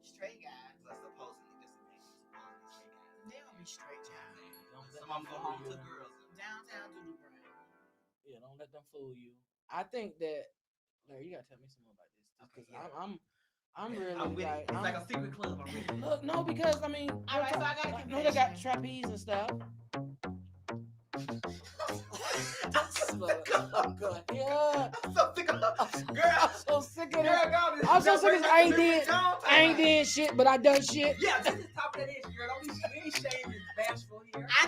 Straight guys. Supposedly, They don't be straight guys. Some of them go home to girls. Downtown to the ground. Yeah, don't let them fool you. I think that, Larry, you gotta tell me some more about this because I'm really like, it's like a secret club. I'm really look, no, because I mean, all right, so I got a no, they got trapeze and stuff. Yeah. I'm so sick of girl. I'm so sick of it. I'm so sick of it. I ain't did shit, but I done shit. Yeah, this is top of that issue, girl. Don't be ashamed and bashful here. I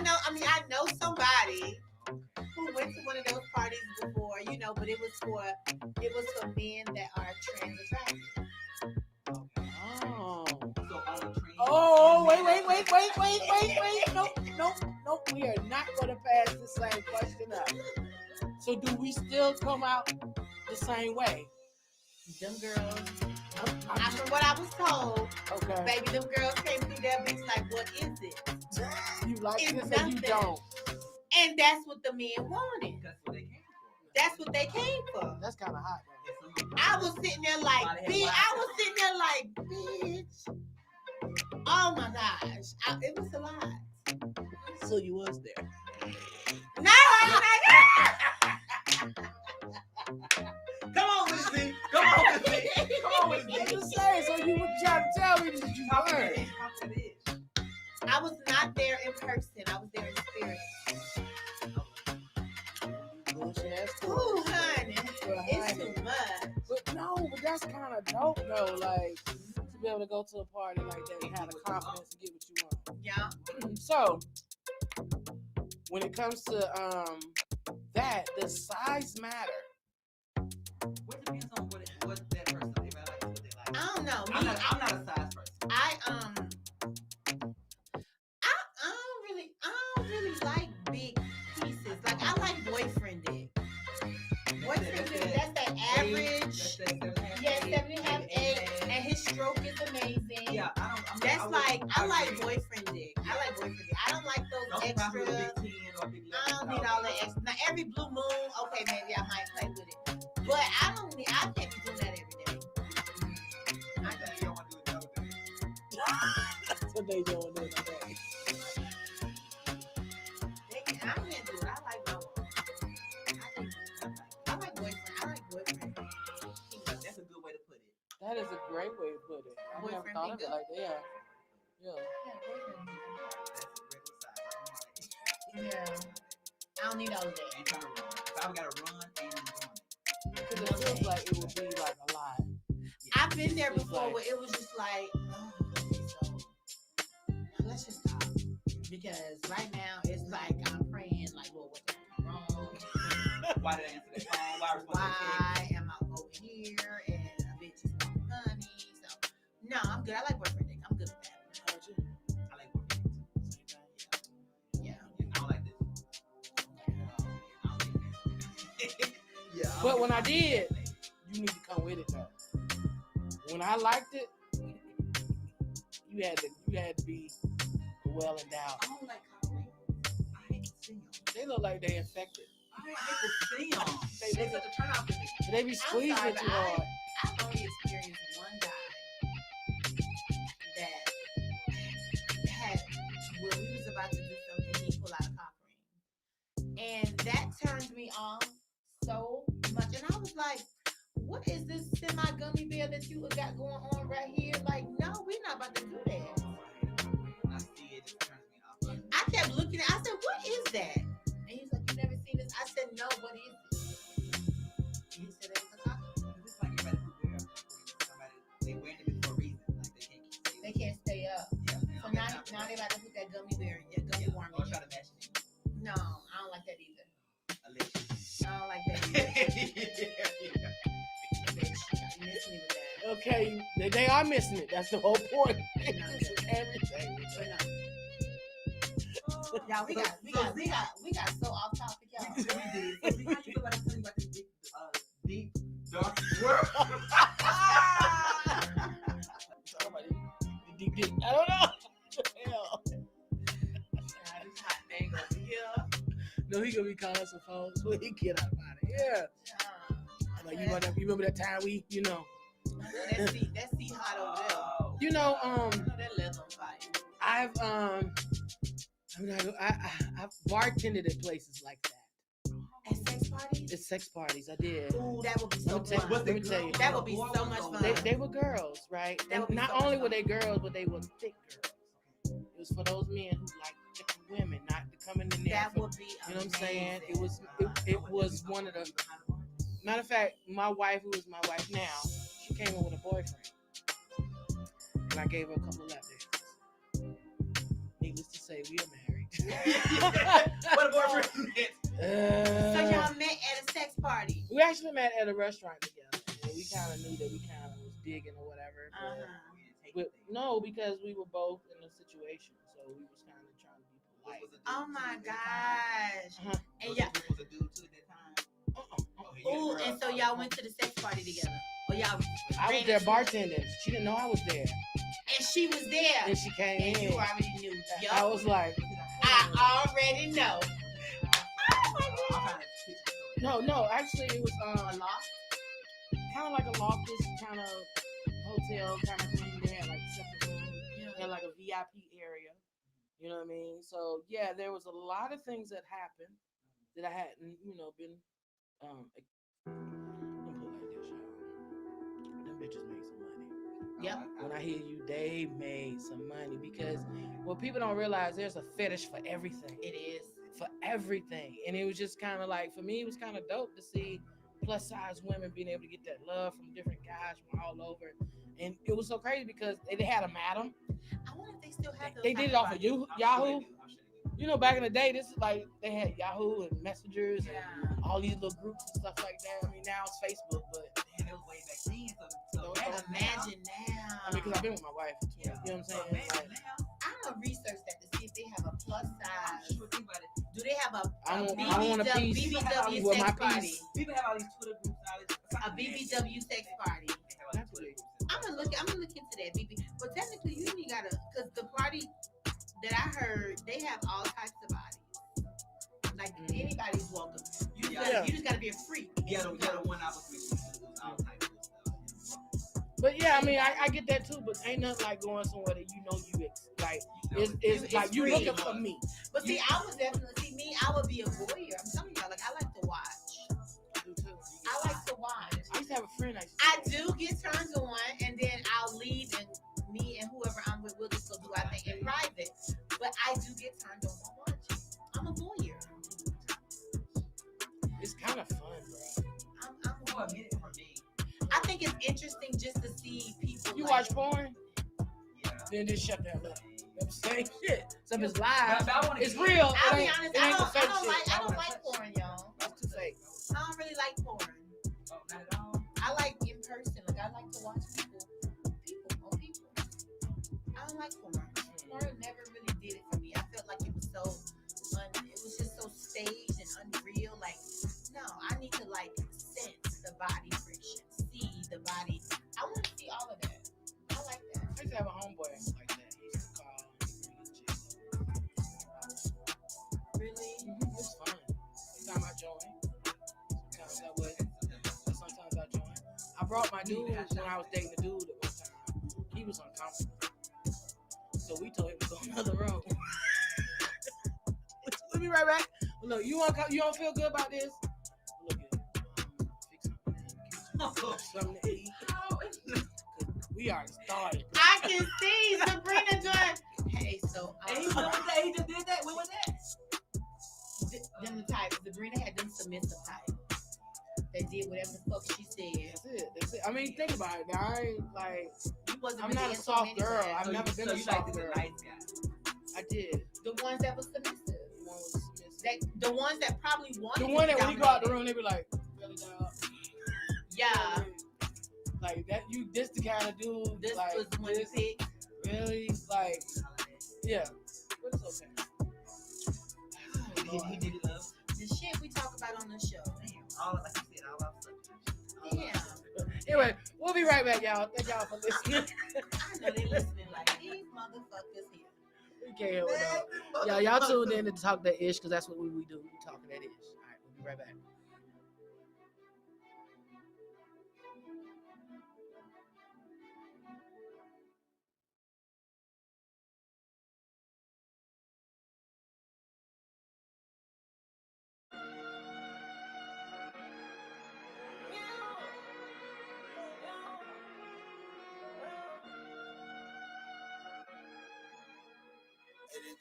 know somebody who went to one of those parties before, but it was for men that are trans attracted. Oh, wait. Nope. We are not going to pass the same question up. So do we still come out the same way? Them girls, from what I was told, okay, baby, them girls came through that bitch like, what is it? You like it's this nothing. and you don't. And that's what the men wanted. That's what they came for. That's kind of hot. I was sitting there like, bitch. Oh my gosh. It was a lot. So you was there. No, Come on with it, Z. Come on with it. I'm just saying, so you were trying to tell me that you were. I was not there in person. I was there in spirit. Ooh, honey. It's too much. But that's kind of dope, though. Like, to be able to go to a party like that and have the confidence to get what you want. Yeah. So, when it comes to that, does size matter? What depends on what that person they like, what they like. I don't know. I'm not a size person. I don't really like big pieces. Like I like boyfriend dick. Boyfriend dick, that's that average. Yeah, 7.5, 8, and his stroke is amazing. Yeah, I like boyfriend dick. I like boyfriend dick. I don't like those extras. I don't need all that extra. Now every blue moon, okay, maybe I might play with it, but I can't be doing that every day. Today you don't do that. I can't do it. I like my one. I like boyfriend. I like boyfriend. That's a good way to put it. That is a great way to put it. I never thought of it like that. Yeah. Yeah. I don't need all of that. Ain't trying to run. If I gotta run, ain't doing it. Because it feels like it would be like a lot. I've been there It's before like- where it was just like, oh, okay, so let's just stop. Because right now it's like I'm praying, like, Lord, what's wrong? Why did I answer that phone? Why respond to that Why am I over here and a bitch is want money? So no, I'm good. I like boyfriend dick. I'm good with that. text? I like working too. Yeah. I don't like this. Yeah. But when I did, you need to come with it though. When I liked it, you had to be well endowed. I don't like cock I hate to see them. They look like they infected. I hate to see them. They such a turn off to me. They be squeezing sorry, too but hard. I've only experienced one guy that had, when we was about to do something, he pulled out a cock ring. And that turned me off so much. And I was like, what is this semi-gummy bear that you got going on right here? Like, no, we're not about to do that. When I see it, it turns me off. I kept looking at it. I said, what is that? And he was like, you never seen this? I said, no, what is it? He said it was a cock ring. It's like everybody who wear somebody, they wear them for a reason. Like They can't stay up. Yeah. So now they about to put that gummy bear in your gummy worm Or in try you. to match it. No, I don't like that either. Allegedly. I don't like that either. Bitch, you miss me with that. Okay, they are missing it. That's the whole point. Everything. But no. Y'all, we got so off topic, y'all. We did. So how you feel about us telling about this deep, dark world? Somebody, I don't know. Hell. No, he gonna be calling some phones when he get up out of here. Like you remember that time we, That seat hot over there. you know, I know that leather on fire. I've bartended at places like that. At sex parties? At sex parties, I did. Ooh, that would be so Let me fun. tell you. That would be so much fun. They were girls, right? That would And be not so much only were fun. they girls, but they were thick girls. It was for those men who like thick women, not to come in there. That would be You know what I'm saying? amazing. It was one of the. Matter of fact, my wife, who is my wife now, she came in with a boyfriend, and I gave her a couple of lap dances. Needless to say, we are married. What a boyfriend is. So y'all met at a sex party? We actually met at a restaurant together, and we kind of knew that we kind of was digging or whatever. But no, because we were both in a situation, so we was kind of trying to be polite. Oh my gosh! Uh-huh. And y'all, Was a dude too at that time? ooh, and so y'all went to the sex party together, or y'all? I was ran there into- bartending. She didn't know I was there, and she was there, and she came and in. you already knew. Yup. I was like, I already know. no, actually it was A loft? kind of like a loftus kind of hotel kind of thing. They had like separate rooms. They had like a VIP area. You know what I mean? So yeah, there was a lot of things that happened that I hadn't, been. Let me put it like this, y'all. Them bitches made some money. Yep. When I hear you, they made some money because what people don't realize, there's a fetish for everything. It is. For everything. And it was just kind of like, for me, it was kind of dope to see plus size women being able to get that love from different guys from all over. And it was so crazy because they had a madam. I wonder if they still have those. They did it off of Yahoo. Back in the day, this is like they had Yahoo and Messengers and all these little groups and stuff like that. I mean, now it's Facebook, but And it was way back then. So Imagine now. I mean, because I've been with my wife. You know what I'm saying? Like, I'm gonna research that to see if they have a plus size. Sure, think about it. Do they have a I want a piece BBW with my sex party? piece. People have all these Twitter groups. A BBW sex party. I'm gonna look into that, BB. But technically, you only gotta, cause the party that I heard, they have all types of bodies. Like anybody's welcome. You just gotta be a freak. Yeah, the one I was with was all types of stuff. But yeah, I mean, I get that too. But ain't nothing like going somewhere that you it's like you free. looking for me. But see, I would definitely I would be a voyeur. I'm telling y'all, like I like to watch. I like to watch. I used to have a friend. I do get turned on, and then I'll leave, and me and whoever I'm with will just go do our thing. interesting just to see people. You like, watch porn? Yeah. Then just shut that up. I'm saying shit. So if it's live, But I wanna it's get- real. I'll It be ain't- honest, it I ain't the don't fake shit. I don't like porn, y'all. It's too fake. I don't really like porn. Oh, not at all. I like in person. Like I like to watch people on people. I don't like porn. Porn never really did it for me. I felt like it was so, it was just so staged and unreal. Like, no, I need to like sense the body friction, see the body. I want to see all of that. I like that. I used to have a homeboy like that. He used to call Really? It was fun. Sometimes I joined. Sometimes I wasn't. But sometimes I joined. I brought my dude when I was dating a dude at one time. He was uncomfortable. So we told him to go in another room. Let me right back. Look, you don't feel good about this? Look at it. Fix something to eat. We already started. I can see Sabrina doing. Hey, so And he just did that. When was that? them the type. Sabrina had them submissive type. They did whatever the fuck she said. That's it. I mean, think about it. Now, I ain't like. You wasn't I'm really not a into soft many girl. times. I've never been So a you soft like the girl. nice guy. I did. The ones that was submissive. The one was submissive. The ones that probably wanted. The one to that be when you go out the dominated. room, they be like, really, dog? Yeah. Like that, this the kind of dude. This like, was the one you this, picked. really, like, yeah. But it's okay. He did love. The shit we talk about on the show. All like you said, all our subjects. Yeah. Anyway, we'll be right back, y'all. Thank y'all for listening. I know they listening like these motherfuckers here. We can't hear it all. Y'all tuned in to talk that ish because that's what we do. We talking that ish. All right, we'll be right back.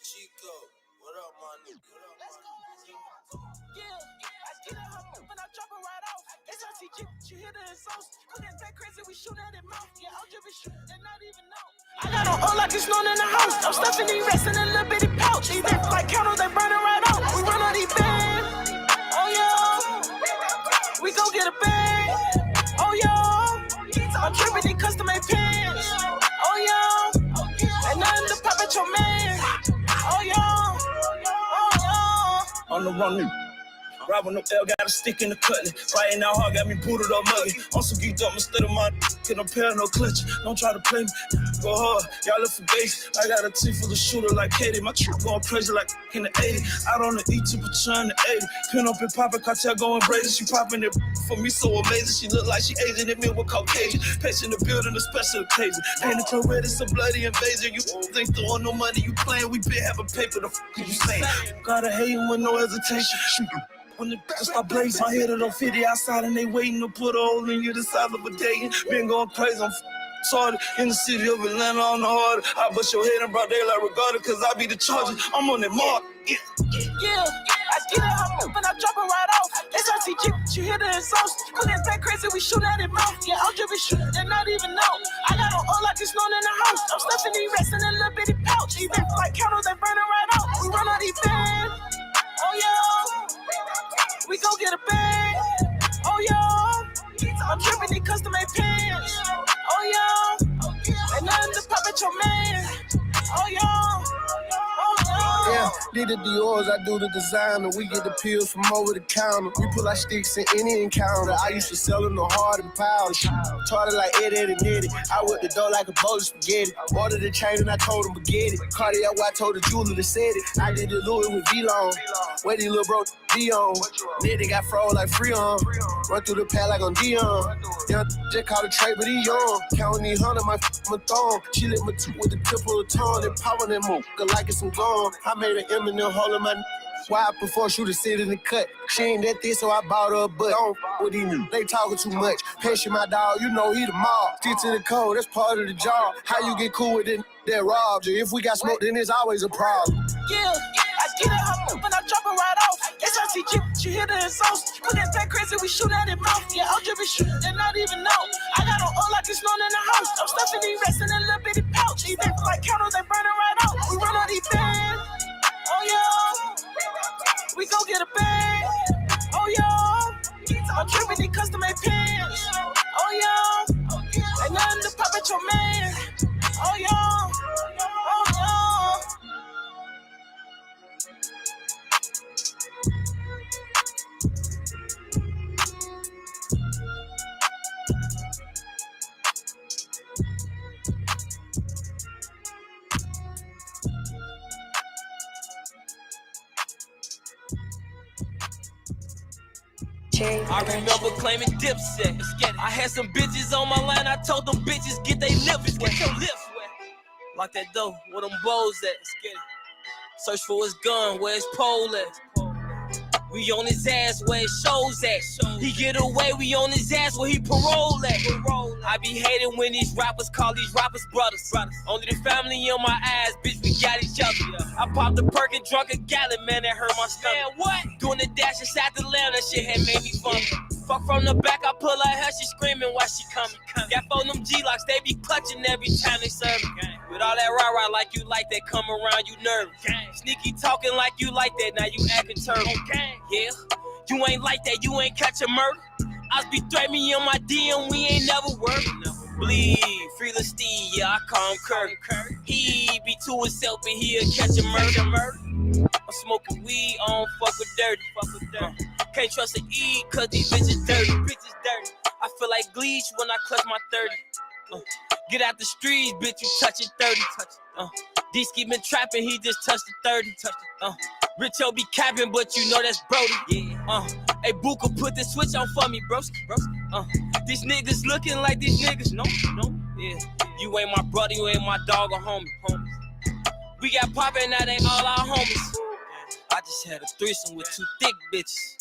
Chico, what up, my nigga? Let's go. Yeah, I get it up and I drop it right off. SRTG, you hear the exhaust. Put that back crazy, we shoot at it mouth. Yeah, I'll just be shooting and not even know. I got on all like it's known in the house. I'm stuffing these rats in a little bitty pouch. These rats like counters, they burning right out. We run on these bands. Oh, yeah. We go get a bag. Oh, yeah. I'm tripping in custom made pants. Oh, yeah. And nothing to pop at your man. Oh, yeah. On the run, robbing up L, got a stick in the cutlet. Fighting out hard, got me booted up muggy. I'm so geeked up, instead of my in a pair, no clutch. Don't try to play me, go hard. Y'all look for base. I got a team for the shooter like Katie. My trip going crazy like in the 80s. Out on the E to return to 80. Pin up and poppin', cartel going brazen. She popping it for me so amazing. She look like she Asian in me with Caucasian. Patient the building, a special occasion. Painted her red, it's a bloody invasion. You think throwing no money, you playing. We been having paper, the fuck you saying? Gotta hate him with no hesitation. Shoot. When the bitches start blazing, I hit it on 50 outside and they waiting to put a hole in you the size of a day. Been going crazy, I'm started in the city of Atlanta on the hard. I bust your head and brought daylight regardless, cause I be the charger. I'm on that mark. Yeah, I get it up and I drop it right off. SRTG, you hear the exhaust. Put that back crazy, we shoot at it mouth. Yeah, I'll just be shooting and not even know. I got on all like it's known in the house. I'm stuffing these rats in a little bitty pouch. These rats like counters, they burning right out. We run on these bands. Oh, yeah. We gon' get a bag. Oh, yeah. I'm tripping these custom made pants. Oh, yeah. Ain't nothing to pop at your man. Oh, yeah. Oh, yeah. Yeah, did the Dior's, I do the designer. We get the pills from over the counter. We pull our sticks in any encounter. I used to sell them the hard and powder. Tarted like Eddie and Nitty. I whipped the dough like a bowl of spaghetti. Ordered the chain and I told him to get it. Cartier, I told the jeweler to set it. I did the Louis with V-Long. Where these little bro Dion. Nitty got froze like Freon. Run through the pad like on Dion. Young just called a trade, but he young. Counting these 100, my thumb. She lit my with the tip of the tongue. And popping that move, like it's some gum. I made an Eminem hole in my why I prefer shoot to sit in the cut. She ain't that thick, so I bought her a butt. Don't f with these niggas, they talking too much. Patient my dog, you know he the mob. Stick to the code, that's part of the job. How you get cool with it that robbed you? If we got smoke, then it's always a problem. Yeah, I Get it home and I drop it right off. SRT Jeep, she hit the exhaust. Put that back crazy, we shoot at it mouth. Yeah, I'll just be shooting and not even know. I got on all like it's known in the house. I'm stuffing these rest in a little bitty pouch. These back like candles, they burning right out. We run all these bands. Oh yeah. We gon' get a bag. Oh yeah. I'm tripping these custom made pants. Oh yeah. Ain't nothing to pop at your man. Oh yeah. Oh yeah. I remember claiming Dipset. I had some bitches on my line. I told them bitches get they lips wet. Get your lips wet. Lock that door. Where them bows at? Let's get it. Search for his gun. Where his pole at? We on his ass where his shows at. He get away. We on his ass where he parole at. I be hating when these rappers call these rappers brothers. Only the family on my ass, bitch. We got each other. I popped a perk and drunk a gallon, man. That hurt my stomach. Man, what? Doing the dash inside the lamb. That shit had made me funny. Fuck from the back, I pull her hair, she screaming while she coming. Got four them G-locks, they be clutching every time they serve me. With all that rah-rah like you like that, come around, you nervous. Sneaky talking like you like that, now you acting turtle. Yeah, you ain't like that, you ain't catch a murder. I be threatening me on my DM, we ain't never worked. Bleed, free the Steve, yeah, I call him Curry. He be to himself and he'll catch a murder. I'm smoking weed, I don't fuck with dirty. Can't trust a E, cause these bitches dirty. I feel like Gleech when I clutch my 30. Get out the streets, bitch, you touching 30. D-Ski been trapping, he just touched the 30. Richo be capping, but you know that's Brody. Yeah. Hey, Booka, put the switch on for me, broski. These niggas looking like these niggas. No. Yeah. You ain't my brother, you ain't my dog or homie. We got poppin', now they all our homies. I just had a threesome with two thick bitches.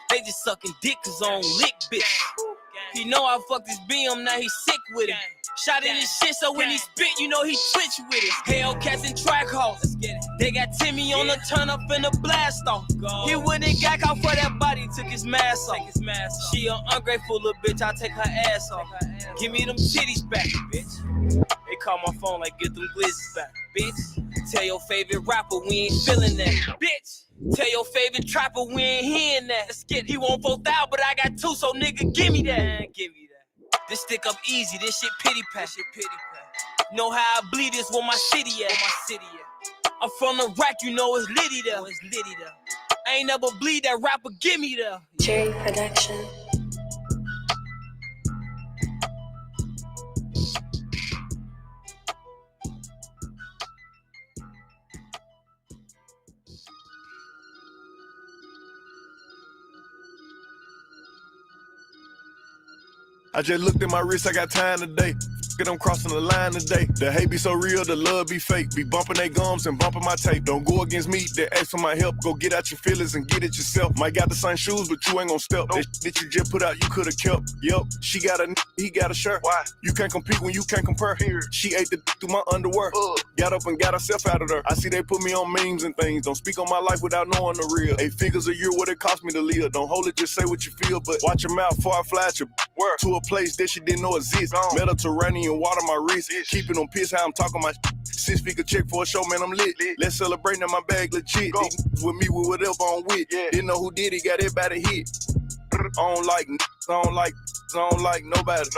They just sucking dick cause I don't lick bitch. He know I fucked his BM, now he sick with it. Shot in his shit, so when he spit, you know he twitch with it. Hellcats and track hoes. They got Timmy on the turn up in the blast off. He wouldn't got caught for that body, took his mask off. She an ungrateful little bitch, I take her ass off. Give me them titties back, bitch. They call my phone like get them glizzes back, bitch. Tell your favorite rapper we ain't feeling that, bitch. Tell your favorite trapper we ain't hearing that. He won't 4,000, but I got 2, so nigga give me that. This stick up easy, this shit pity pat. Know how I bleed this where my city at. I'm from the rack, you know it's litty there. I ain't never bleed that rapper, give me there. Jerry Production. I just looked at my wrist, I got time today. Get them crossing the line today. The hate be so real, the love be fake. Be bumping they gums and bumping my tape. Don't go against me, they ask for my help. Go get out your feelings and get it yourself. Might got the same shoes, but you ain't gon' step. That that you just put out, you could've kept. Yep, she got a he got a shirt. Why? You can't compete when you can't compare. Here, she ate the through my underwear. Got up and got herself out of there. I see they put me on memes and things. Don't speak on my life without knowing the real. 8 figures a year, what it cost me to live. Don't hold it, just say what you feel. But watch your mouth before I fly at your work to a place that she didn't know exists. Mediterranean water my wrist. Keeping on piss how I'm talking my 6-figure check for a show, man, I'm lit. Let's celebrate in my bag legit. With me, with whatever I'm with. Didn't know who did it, got everybody hit. I don't like nobody.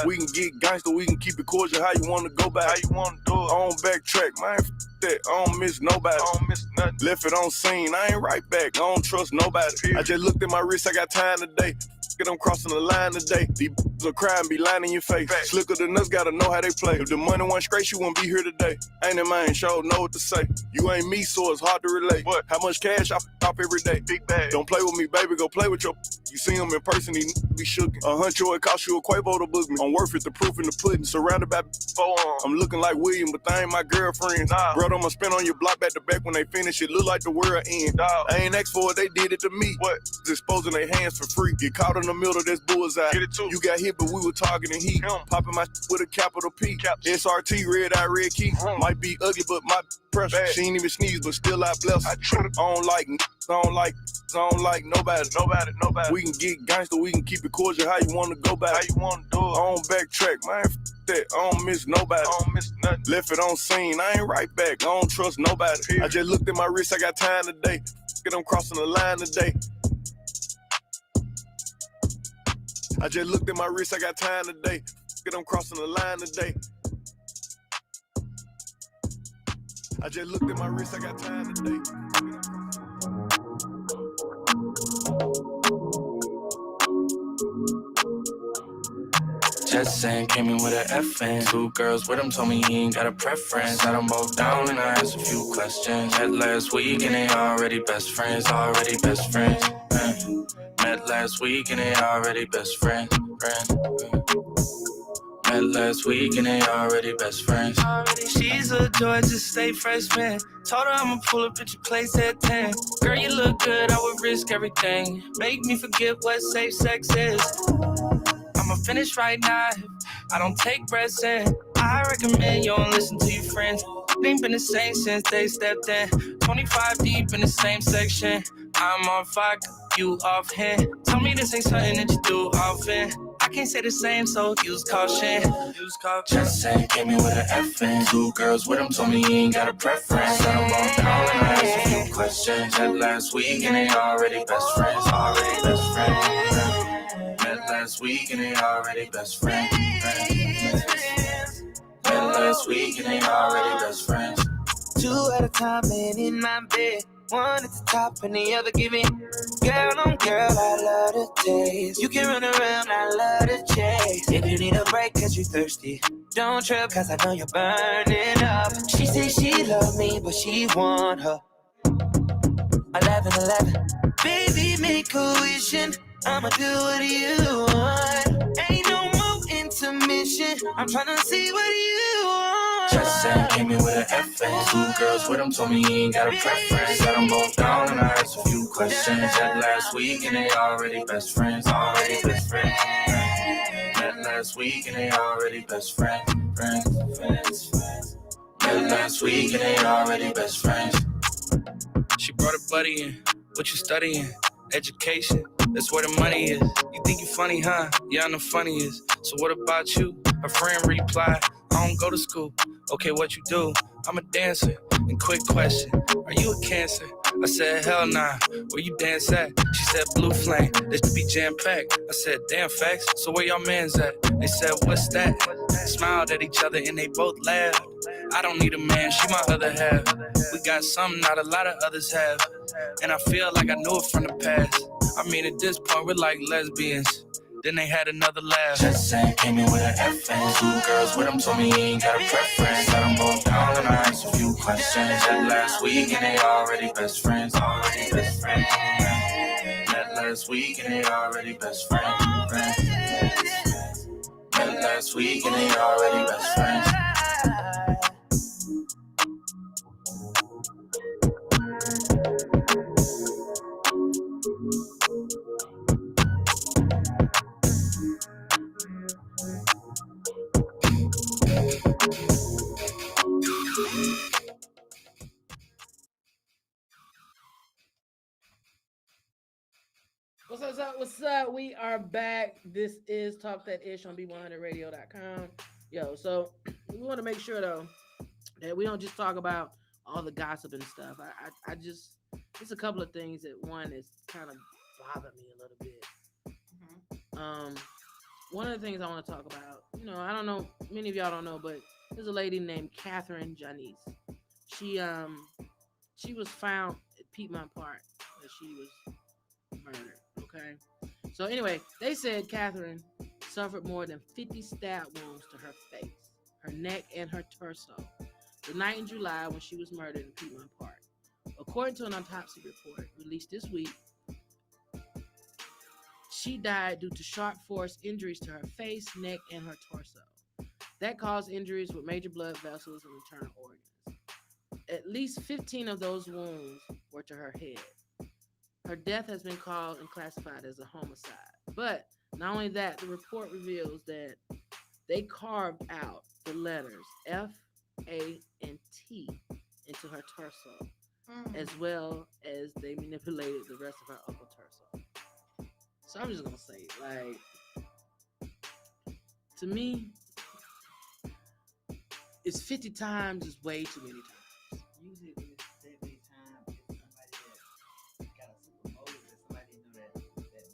We can get gangster, we can keep it cordial. How you wanna go back? How you wanna do it? I don't backtrack, man. That I don't miss nobody. I don't miss nothing. Left it on scene, I ain't right back. I don't trust nobody. I just looked at my wrist, I got time today. I'm crossing the line today. These will cry and be lying in your face. Slicker than us, gotta know how they play. If the money wasn't straight, you wouldn't be here today. Ain't a man, sure know what to say. You ain't me, so it's hard to relate. What? How much cash I pop every day? Big bag. Don't play with me, baby, go play with your. You see him in person, he be shookin'. A huncho, it cost you a Quavo to book me. I'm worth it, the proof in the pudding. Surrounded by forearms. I'm looking like William, but they ain't my girlfriend. Nah. Bro, I'ma spin on your block back to back when they finish. It look like the world end. Dog. I ain't asked for it, they did it to me. What? Exposing their hands for free. Get caught in the middle, that's bullseye. Get it too. You got hit, but we were targeting heat. Popping my with a capital P. SRT, red eye, red key. Might be ugly, but my pressure. She ain't even sneeze, but still I bless her. I don't like nobody. We can get gangster, we can keep it cordial. How you wanna go back? How you wanna do it? I don't backtrack, man. That. I don't miss nobody. I don't miss nothing. Left it on scene, I ain't right back. I don't trust nobody. I just looked at my wrist, I got time today. I'm crossing the line today. I just looked at my wrist, I got time today. I'm crossing the line today. I just looked at my wrist, I got time today. Just saying, came in with an FN. 2 girls with him, told me he ain't got a preference. Had them both down and I asked a few questions. Met last week and they already best friends. Met last week and they already best friends. Met last week and they already best friends. She's a Georgia State freshman. Told her I'ma pull up at your place at 10. Girl, you look good, I would risk everything. Make me forget what safe sex is. I'ma finish right now if I don't take breaths in. I recommend you don't listen to your friends. It ain't been the same since they stepped in. 25 deep in the same section. I'm on fire, you off hand. Tell me this ain't something that you do often. I can't say the same, so use caution. Just saying, came in with an FN. 2 girls with him, told me he ain't got a preference. Set him both down and I asked a few questions. Met last week and they already best friends. Met last week and they already best friends. Met last week and they already best friends. 2 at a time, laying in my bed. One at the top and the other giving. Girl on girl, I love the taste. You can run around, I love the chase. If you need a break cause you thirsty, don't trip cause I know you're burning up. She say she love me, but she want her 11-11. Baby, make a vision. I'ma do what you want. Ain't no more intermission. I'm tryna see what you want. Just saying, came in with an FN. 2 girls with him, told me he ain't got a preference. Set them both down and I asked a few questions. Met last week and they already best friends. Met last week and they already best friends. Met last week and they already best friends. She brought a buddy in. What you studying? Education. That's where the money is. You think you funny, huh? Yeah, I'm the funniest. So what about you? Her friend replied, I don't go to school. Okay, what you do? I'm a dancer. And quick question, are you a Cancer? I said, hell nah. Where you dance at? She said, Blue Flame. This should be jam-packed. I said, damn facts. So where y'all mans at? They said, what's that? Smiled at each other and they both laughed. I don't need a man, she my other half. We got something not a lot of others have. And I feel like I know it from the past. I mean, at this point, we're like lesbians. Then they had another laugh. Just saying, came in with an FN. 2 girls with him, told me he ain't got a preference. Set them both down and I asked a few questions. Met last week and they already best friends. Met last week and they already best friends. Met last week and they already best friends. What's up? We are back. This is Talk That Ish on B100radio.com. Yo, so we want to make sure though that we don't just talk about all the gossip and stuff. I just, it's a couple of things that one is kind of bothered me a little bit. One of the things I want to talk about, you know, I don't know, many of y'all don't know, but there's a lady named Catherine Janice. She was found at Piedmont Park that she was murdered. Okay. So anyway, they said Catherine suffered more than 50 stab wounds to her face, her neck, and her torso the night in July when she was murdered in Piedmont Park. According to an autopsy report released this week, She died due to sharp force injuries to her face, neck, and her torso. That caused injuries with major blood vessels and internal organs. At least 15 of those wounds were to her head. Her death has been called and classified as a homicide. But not only that, the report reveals that they carved out the letters F, A, and T into her torso, as well as they manipulated the rest of her upper torso. So I'm just gonna say, like, to me, it's 50 times is way too many times. Usually when it's that many times, it's somebody that got a super motive, that somebody know that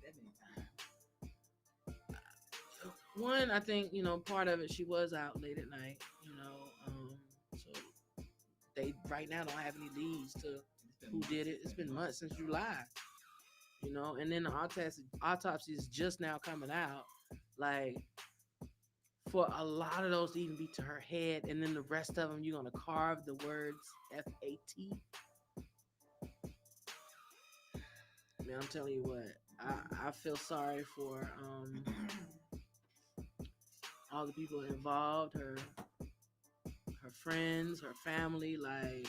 that many times. One, I think, part of it, she was out late at night, so they right now don't have any leads to who did it. It's been months since July, and then the autopsy is just now coming out. Like, for a lot of those to even be to her head, and then the rest of them, you're going to carve the words F-A-T. Man, I'm telling you what, I feel sorry for all the people involved, her friends, her family. Like,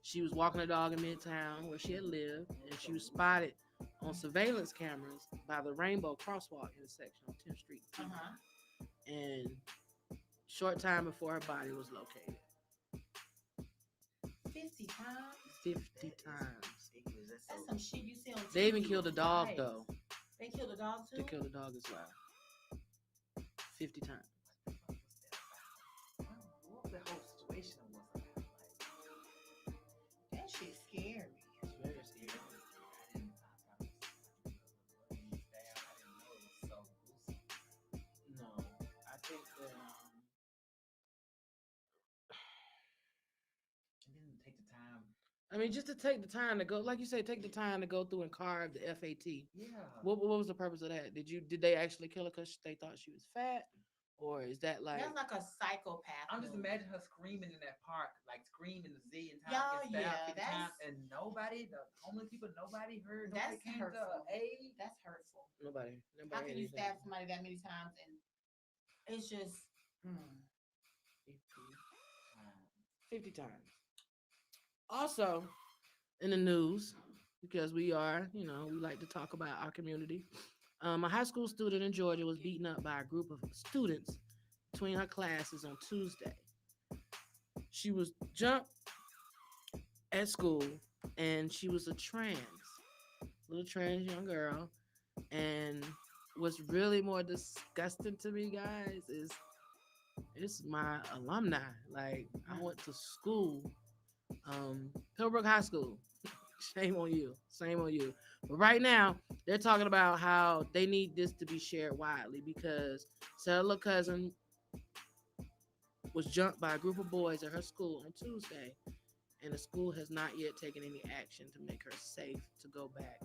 she was walking a dog in Midtown where she had lived, and she was spotted on surveillance cameras by the Rainbow Crosswalk intersection on 10th Street. And short time before her body was located. 50 times? 50 times. That's some shit you see on TV. They even killed a dog, though. They killed a dog, too? They killed a dog as well. 50 times. What was the whole situation was about? That shit scared me. It's very scary. I didn't know it was so gruesome. No, I think that And then take the time. I mean, just to take the time to go, like you say, take the time to go through and carve the FAT. Yeah. What was the purpose of that? Did they actually kill her because they thought she was fat, or is that like? That's like a psychopath. I'm just imagining her screaming in that park, like screaming a zillion times, Y'all, get stabbed 50 that's- times, and nobody, the homeless people, nobody heard. That's Nobody came hurtful. to aid. That's hurtful. Nobody. How can you anything. stab somebody that many times? And it's just, 50 times. Also, in the news, because we are, we like to talk about our community. A high school student in Georgia was beaten up by a group of students between her classes on Tuesday. She was jumped at school, and she was a little trans young girl. And what's really more disgusting to me, guys, is it's my alumni. Like, I went to school, Pillbrook High School. Shame on you. But right now, they're talking about how they need this to be shared widely because Sarah little cousin was jumped by a group of boys at her school on Tuesday, and the school has not yet taken any action to make her safe to go back.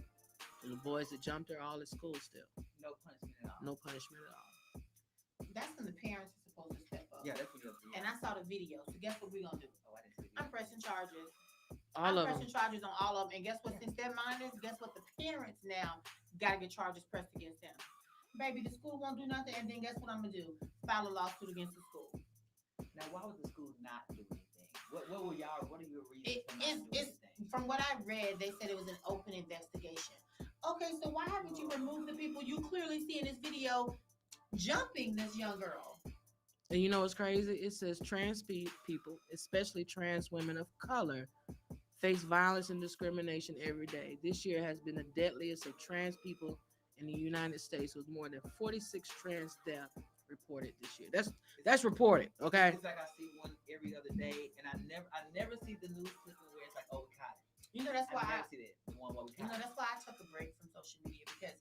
And the boys that jumped her all at school still. No punishment at all. No punishment at all. that's when the parents are supposed to step up. Yeah, that's what you're doing. And I saw the video. So guess what we're going to do? Oh, I didn't see I'm pressing charges. All I'm of them. pressing charges on all of them. And guess what? Since they're minors, guess what? The parents now got to get charges pressed against them. Baby, the school won't do nothing. And then guess what I'm going to do? File a lawsuit against the school. Now, why would the school not do anything? What are your reasons for not doing anything? From what I read, they said it was an open investigation. Okay, so why haven't you removed the people you clearly see in this video jumping this young girl? And you know what's crazy? It says trans people, especially trans women of color, face violence and discrimination every day. This year has been the deadliest of trans people in the United States, with more than 46 trans deaths reported this year. That's reported, okay? It's like I see one every other day, and I never see the news clipping where it's like, oh, we caught it. You know, that's why I never see that. The one where we caught it. that's why I took a break from social media, because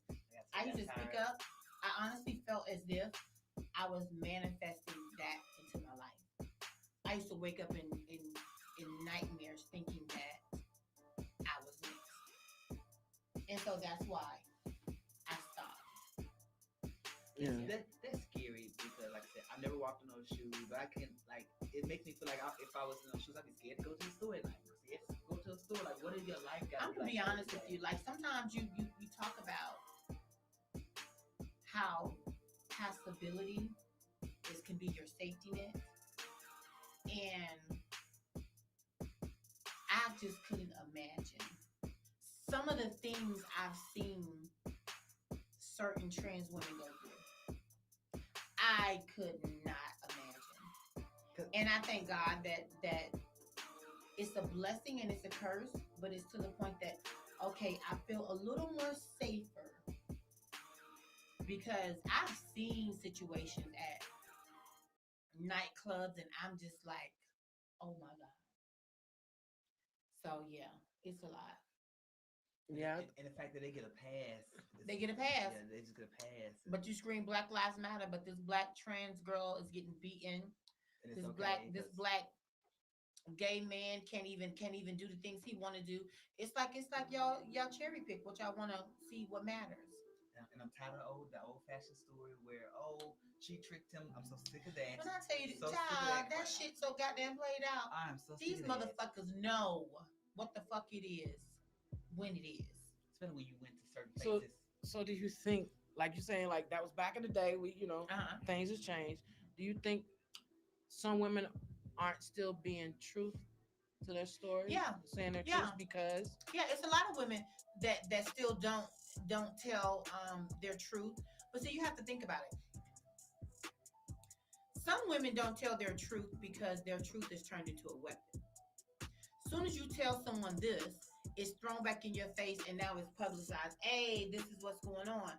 I used to speak up. I honestly felt as if I was manifesting that into my life. I used to wake up in nightmares thinking that I was mixed. And so that's why I stopped. Yeah. That's scary because, like I said, I've never walked in those shoes, but I can, like, it makes me feel like if I was in those shoes, I'd be scared to go to the store. Like, scared to go to the store. Like, what is your life got? I'm gonna be honest with you. Like, sometimes you talk about flexibility. This can be your safety net. And I just couldn't imagine some of the things I've seen certain trans women go through. I could not imagine. And I thank God that it's a blessing and it's a curse, but it's to the point that, okay, I feel a little more safer because I've seen situations at nightclubs and I'm just like, oh my God. So yeah, it's a lot. Yeah. And the fact that they get a pass. They get a pass. Yeah, they just get a pass. But you scream Black Lives Matter, but this black trans girl is getting beaten. And This okay, black gay man can't even do the things he want to do. It's like y'all cherry pick what y'all want to see what matters. And I'm tired of the old fashioned story where she tricked him. I'm so sick of that. When I tell you, so child, that shit so goddamn played out. I'm so These sick of motherfuckers know what the fuck it is when it is. Especially when you went to certain places. So do you think, like you're saying, like that was back in the day, things have changed. Do you think some women aren't still being truth to their story? Yeah. Saying their truth because it's a lot of women that still don't tell their truth. But see, you have to think about it. Some women don't tell their truth because their truth is turned into a weapon. As soon as you tell someone this, it's thrown back in your face and now it's publicized. Hey, this is what's going on.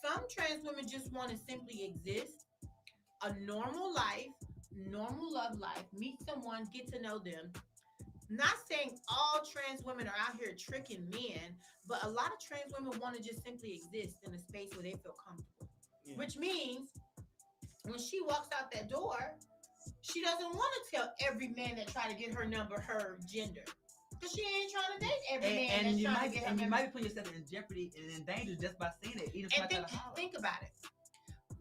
Some trans women just want to simply exist a normal life, normal love life, meet someone, get to know them. Not saying all trans women are out here tricking men, but a lot of trans women want to just simply exist in a space where they feel comfortable. Yeah. Which means when she walks out that door, she doesn't want to tell every man that try to get her number, her gender. Because she ain't trying to date every man. And you might be putting yourself in jeopardy and in danger just by saying it. Even think about it.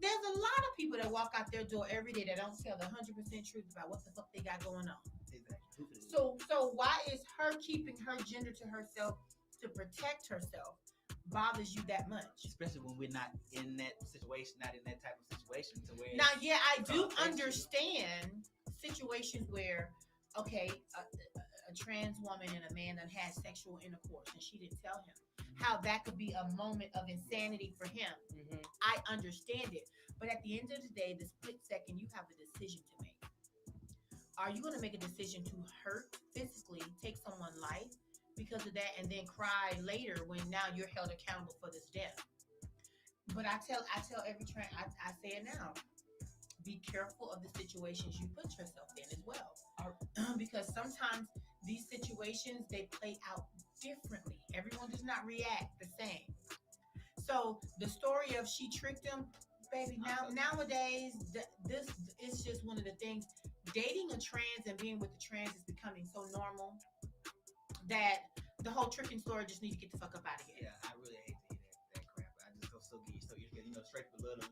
There's a lot of people that walk out their door every day that don't tell the 100% truth about what the fuck they got going on. Exactly. So why is her keeping her gender to herself to protect herself bothers you that much? Especially when we're not in that situation, not in that type of situation. To where now, yeah, I do understand situations where, okay, a trans woman and a man that had sexual intercourse and she didn't tell him. How that could be a moment of insanity for him. Mm-hmm. I understand it. But at the end of the day, the split second, you have a decision to make. Are you going to make a decision to hurt physically, take someone's life because of that, and then cry later when now you're held accountable for this death? But I tell every trans, I say it now. Be careful of the situations you put yourself in as well. Because sometimes these situations, they play out differently. Everyone does not react the same. So the story of she tricked him, baby, nowadays, this is just one of the things. Dating a trans and being with the trans is becoming so normal that the whole tricking story just needs to get the fuck up out of here. Yeah, I really hate to hear that crap. I just go so straight to the little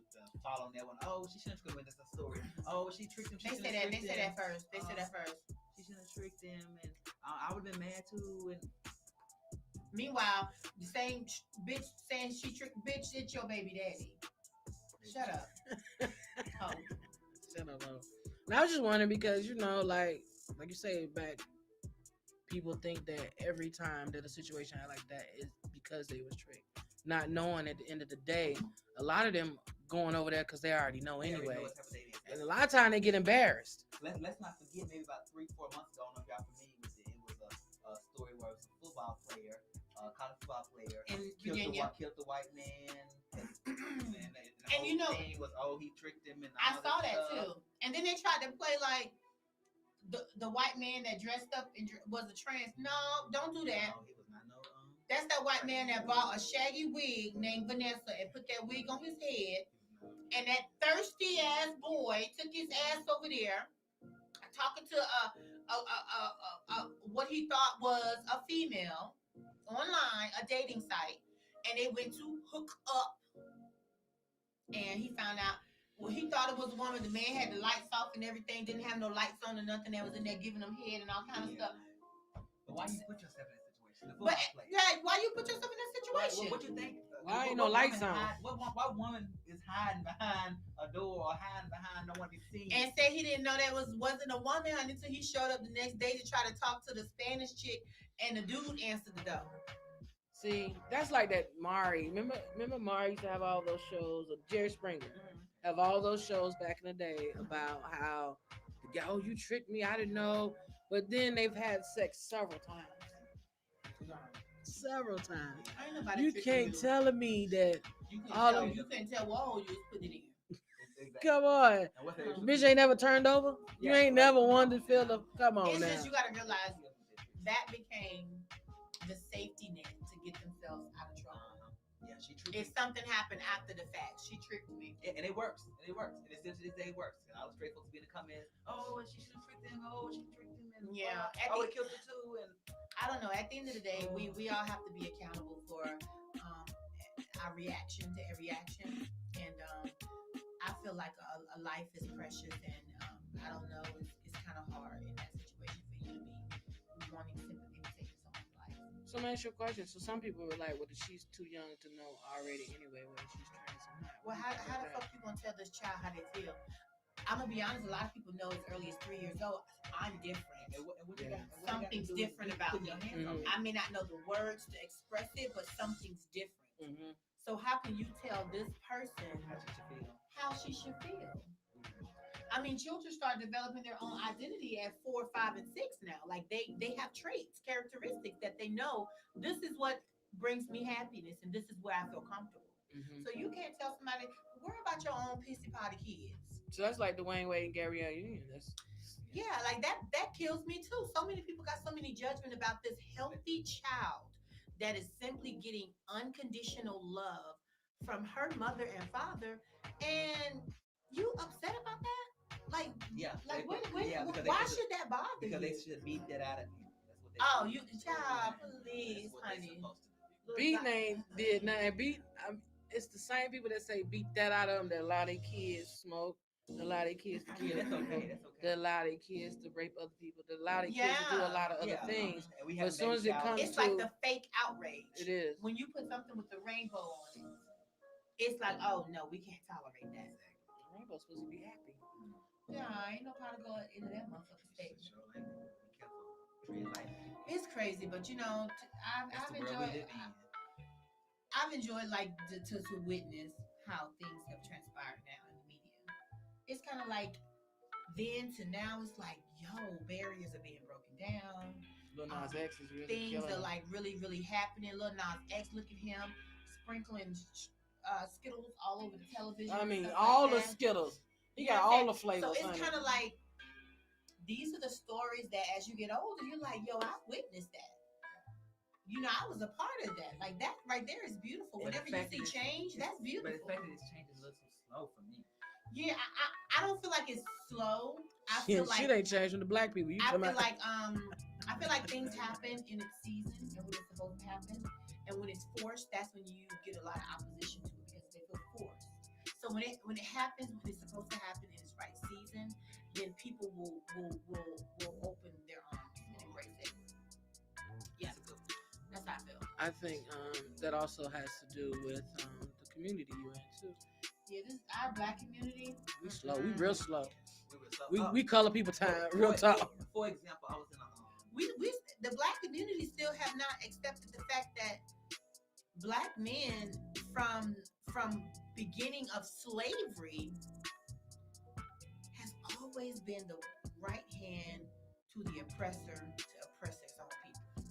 fall on that one. Oh, she shouldn't have tricked him. That's the story. Oh, she tricked him. They said that first. She shouldn't have tricked him, and I would have been mad too. And meanwhile, the same bitch saying she tricked bitch, it's your baby daddy. Shut up. Oh. Shut up. And I was just wondering because, like you say, back, people think that every time that a situation like that is because they was tricked. Not knowing at the end of the day, a lot of them going over there because they already know anyway. And a lot of time they get embarrassed. Let's not forget, maybe about 3-4 months ago, I don't know if y'all familiar with it. It was a story where it was a football player, a college football player, killed the white man. And you know, thing was, he tricked him. And I saw that too. And then they tried to play like the white man that dressed up and was a trans. No, don't do that. No, he was not that's that white man that bought a shaggy wig named Vanessa and put that wig on his head. And that thirsty ass boy took his ass over there talking to what he thought was a female online, a dating site. And they went to hook up. And he found out, he thought it was a woman. The man had the lights off and everything, didn't have no lights on or nothing. That was in there giving him head and all kind of stuff. But why you put yourself in that situation? Why you put yourself in that situation? What you think? Why ain't no lights on? What woman is hiding behind a door or hiding behind don't want to be seen. And said he didn't know that wasn't a woman until he showed up the next day to try to talk to the Spanish chick, and the dude answered the door. See, that's like that Mari. Remember Mari used to have all those shows, or Jerry Springer have all those shows back in the day about how the guy, oh, you tricked me, I didn't know. But then they've had sex several times. Several times. Ain't nobody You tricking can't you. tell me that You all couldn't of you couldn't tell what hole you was putting it in. come on. Bitch ain't never turned over. You ain't never wanted to feel the come on It's now. just you gotta realize that became the safety net to get themselves out of trouble. Yeah, she tricked If me. something happened after the fact, she tricked me. And it works. And it works. And it still to this day it works. And I was straight supposed to be in the comments. Oh, and she should have tricked him. Oh, she tricked him. And Yeah. oh, it killed her too. And I don't know. At the end of the day, we all have to be accountable for our reaction to every action. And I feel like a life is precious, and I don't know. It's kind of hard in that situation for you to be wanting sympathy to take someone's life. So let me ask you a question. So some people were like, well, she's too young to know already anyway whether she's trans or not. Well, how the fuck you gonna tell this child how they feel? I'm gonna be honest. A lot of people know as early as 3 years old. I'm different. Something's different about me. I may not know the words to express it, but something's different. So how can you tell this person how she should feel? I mean, children start developing their own identity at 4, 5, and 6 now. Like they have traits, characteristics that they know. This is what brings me happiness, and this is where I feel comfortable. So you can't tell somebody, worry about your own pissy potty kids. So that's like Dwayne Wade and Gabrielle Union. Yeah, like that kills me too. So many people got so many judgment about this healthy child that is simply getting unconditional love from her mother and father, and you upset about that? Like, why should that bother you? Because they should beat that out of you. Oh, you child, please, honey. Beat name did nothing. Beat. It's the same people that say beat that out of them that allow their kids smoke, that allow their kids to kill people, that allow their kids to rape other people, that allow their kids to do a lot of other things. But as soon as it comes it's to, like the fake outrage. it is. When you put something with the rainbow on it, it's like, oh no, we can't tolerate that. Rainbow's supposed to be happy. Yeah, ain't no part of going into that motherfucking state. It's crazy, but you know, I've enjoyed like to witness how things have transpired now in the media. It's kind of like then to now. It's like, yo, barriers are being broken down. Lil Nas X is really things killing are it. like really happening. Lil Nas X, look at him sprinkling Skittles all over the television. I mean, stuff all like the that. Skittles. He You got know what all I'm the saying? flavors. So it's kind of like these are the stories that as you get older, you're like, yo, I witnessed that. You know, I was a part of that. Like that right there is beautiful. Whenever you see change, that's beautiful. But the fact that it's changing a little too slow for me. Yeah, I don't feel like it's slow. I shit, feel like shit ain't changed from the black people. You I talking feel about- like things happen in its season and when it's supposed to happen. And when it's forced, that's when you get a lot of opposition to it because they feel forced. So when it happens when it's supposed to happen in its right season, then people will open their arms and embrace it. Yeah, that's how I feel. I think that also has to do with the community you're in too. Yeah, this our black community. We slow. We real slow. We We color people time real talk. For example, I was in a we the black community still have not accepted the fact that black men from beginning of slavery has always been the right hand to the oppressor to oppress his own people.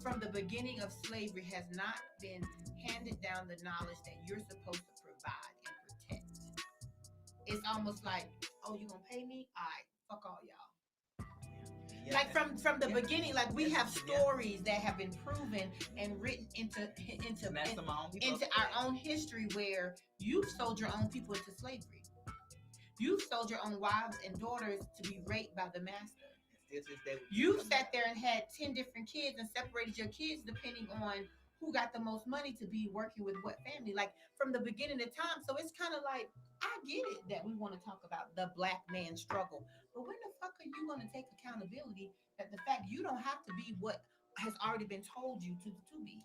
From the beginning of slavery has not been handed down the knowledge that you're supposed to provide and protect. It's almost like, oh, you gonna pay me? All right, fuck all y'all. Yeah. Like from the beginning, like we have stories that have been proven and written into our own history where you've sold your own people into slavery. You've sold your own wives and daughters to be raped by the master. You sat there and had 10 different kids and separated your kids depending on who got the most money to be working with what family. Like from the beginning of time. So it's kind of like, I get it that we want to talk about the black man struggle, but when the fuck are you going to take accountability that the fact you don't have to be what has already been told you to be?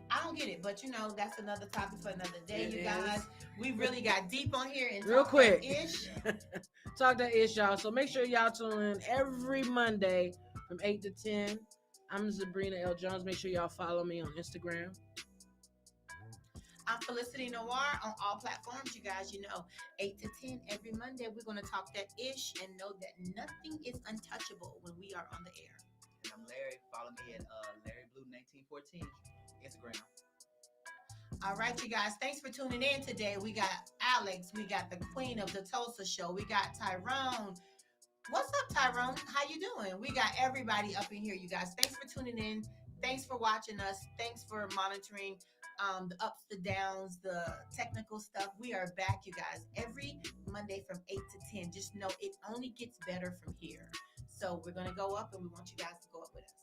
I don't get it, but you know, that's another topic for another day, It you is. guys. We really got deep on here and Real talked quick. that ish. Talk that ish, y'all. So make sure y'all tune in every Monday from 8 to 10. I'm Sabrina L. Jones. Make sure y'all follow me on Instagram. I'm Felicity Noir on all platforms, you guys. You know, 8 to 10 every Monday. We're going to talk that ish and know that nothing is untouchable when we are on the air. And I'm Larry. Follow me at Larry Blue 1914 Instagram. All right, you guys. Thanks for tuning in today. We got Alex. We got the queen of the Tulsa show. We got Tyrone. What's up, Tyrone? How you doing? We got everybody up in here, you guys. Thanks for tuning in. Thanks for watching us. Thanks for monitoring the ups, the downs, the technical stuff. We are back, you guys, every Monday from 8 to 10. Just know it only gets better from here. So we're going to go up, and we want you guys to go up with us.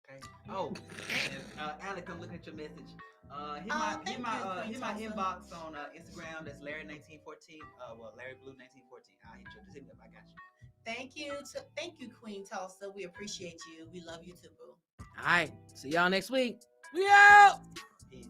Okay. Oh, and, Alex, I'm looking at your message. Hit my inbox on Instagram. That's Larry1914. Larry Blue 1914. I'll hit you. Just hit me up. I got you. Thank you, Queen Tulsa. We appreciate you. We love you too, boo. All right. See y'all next week. We out. Peace.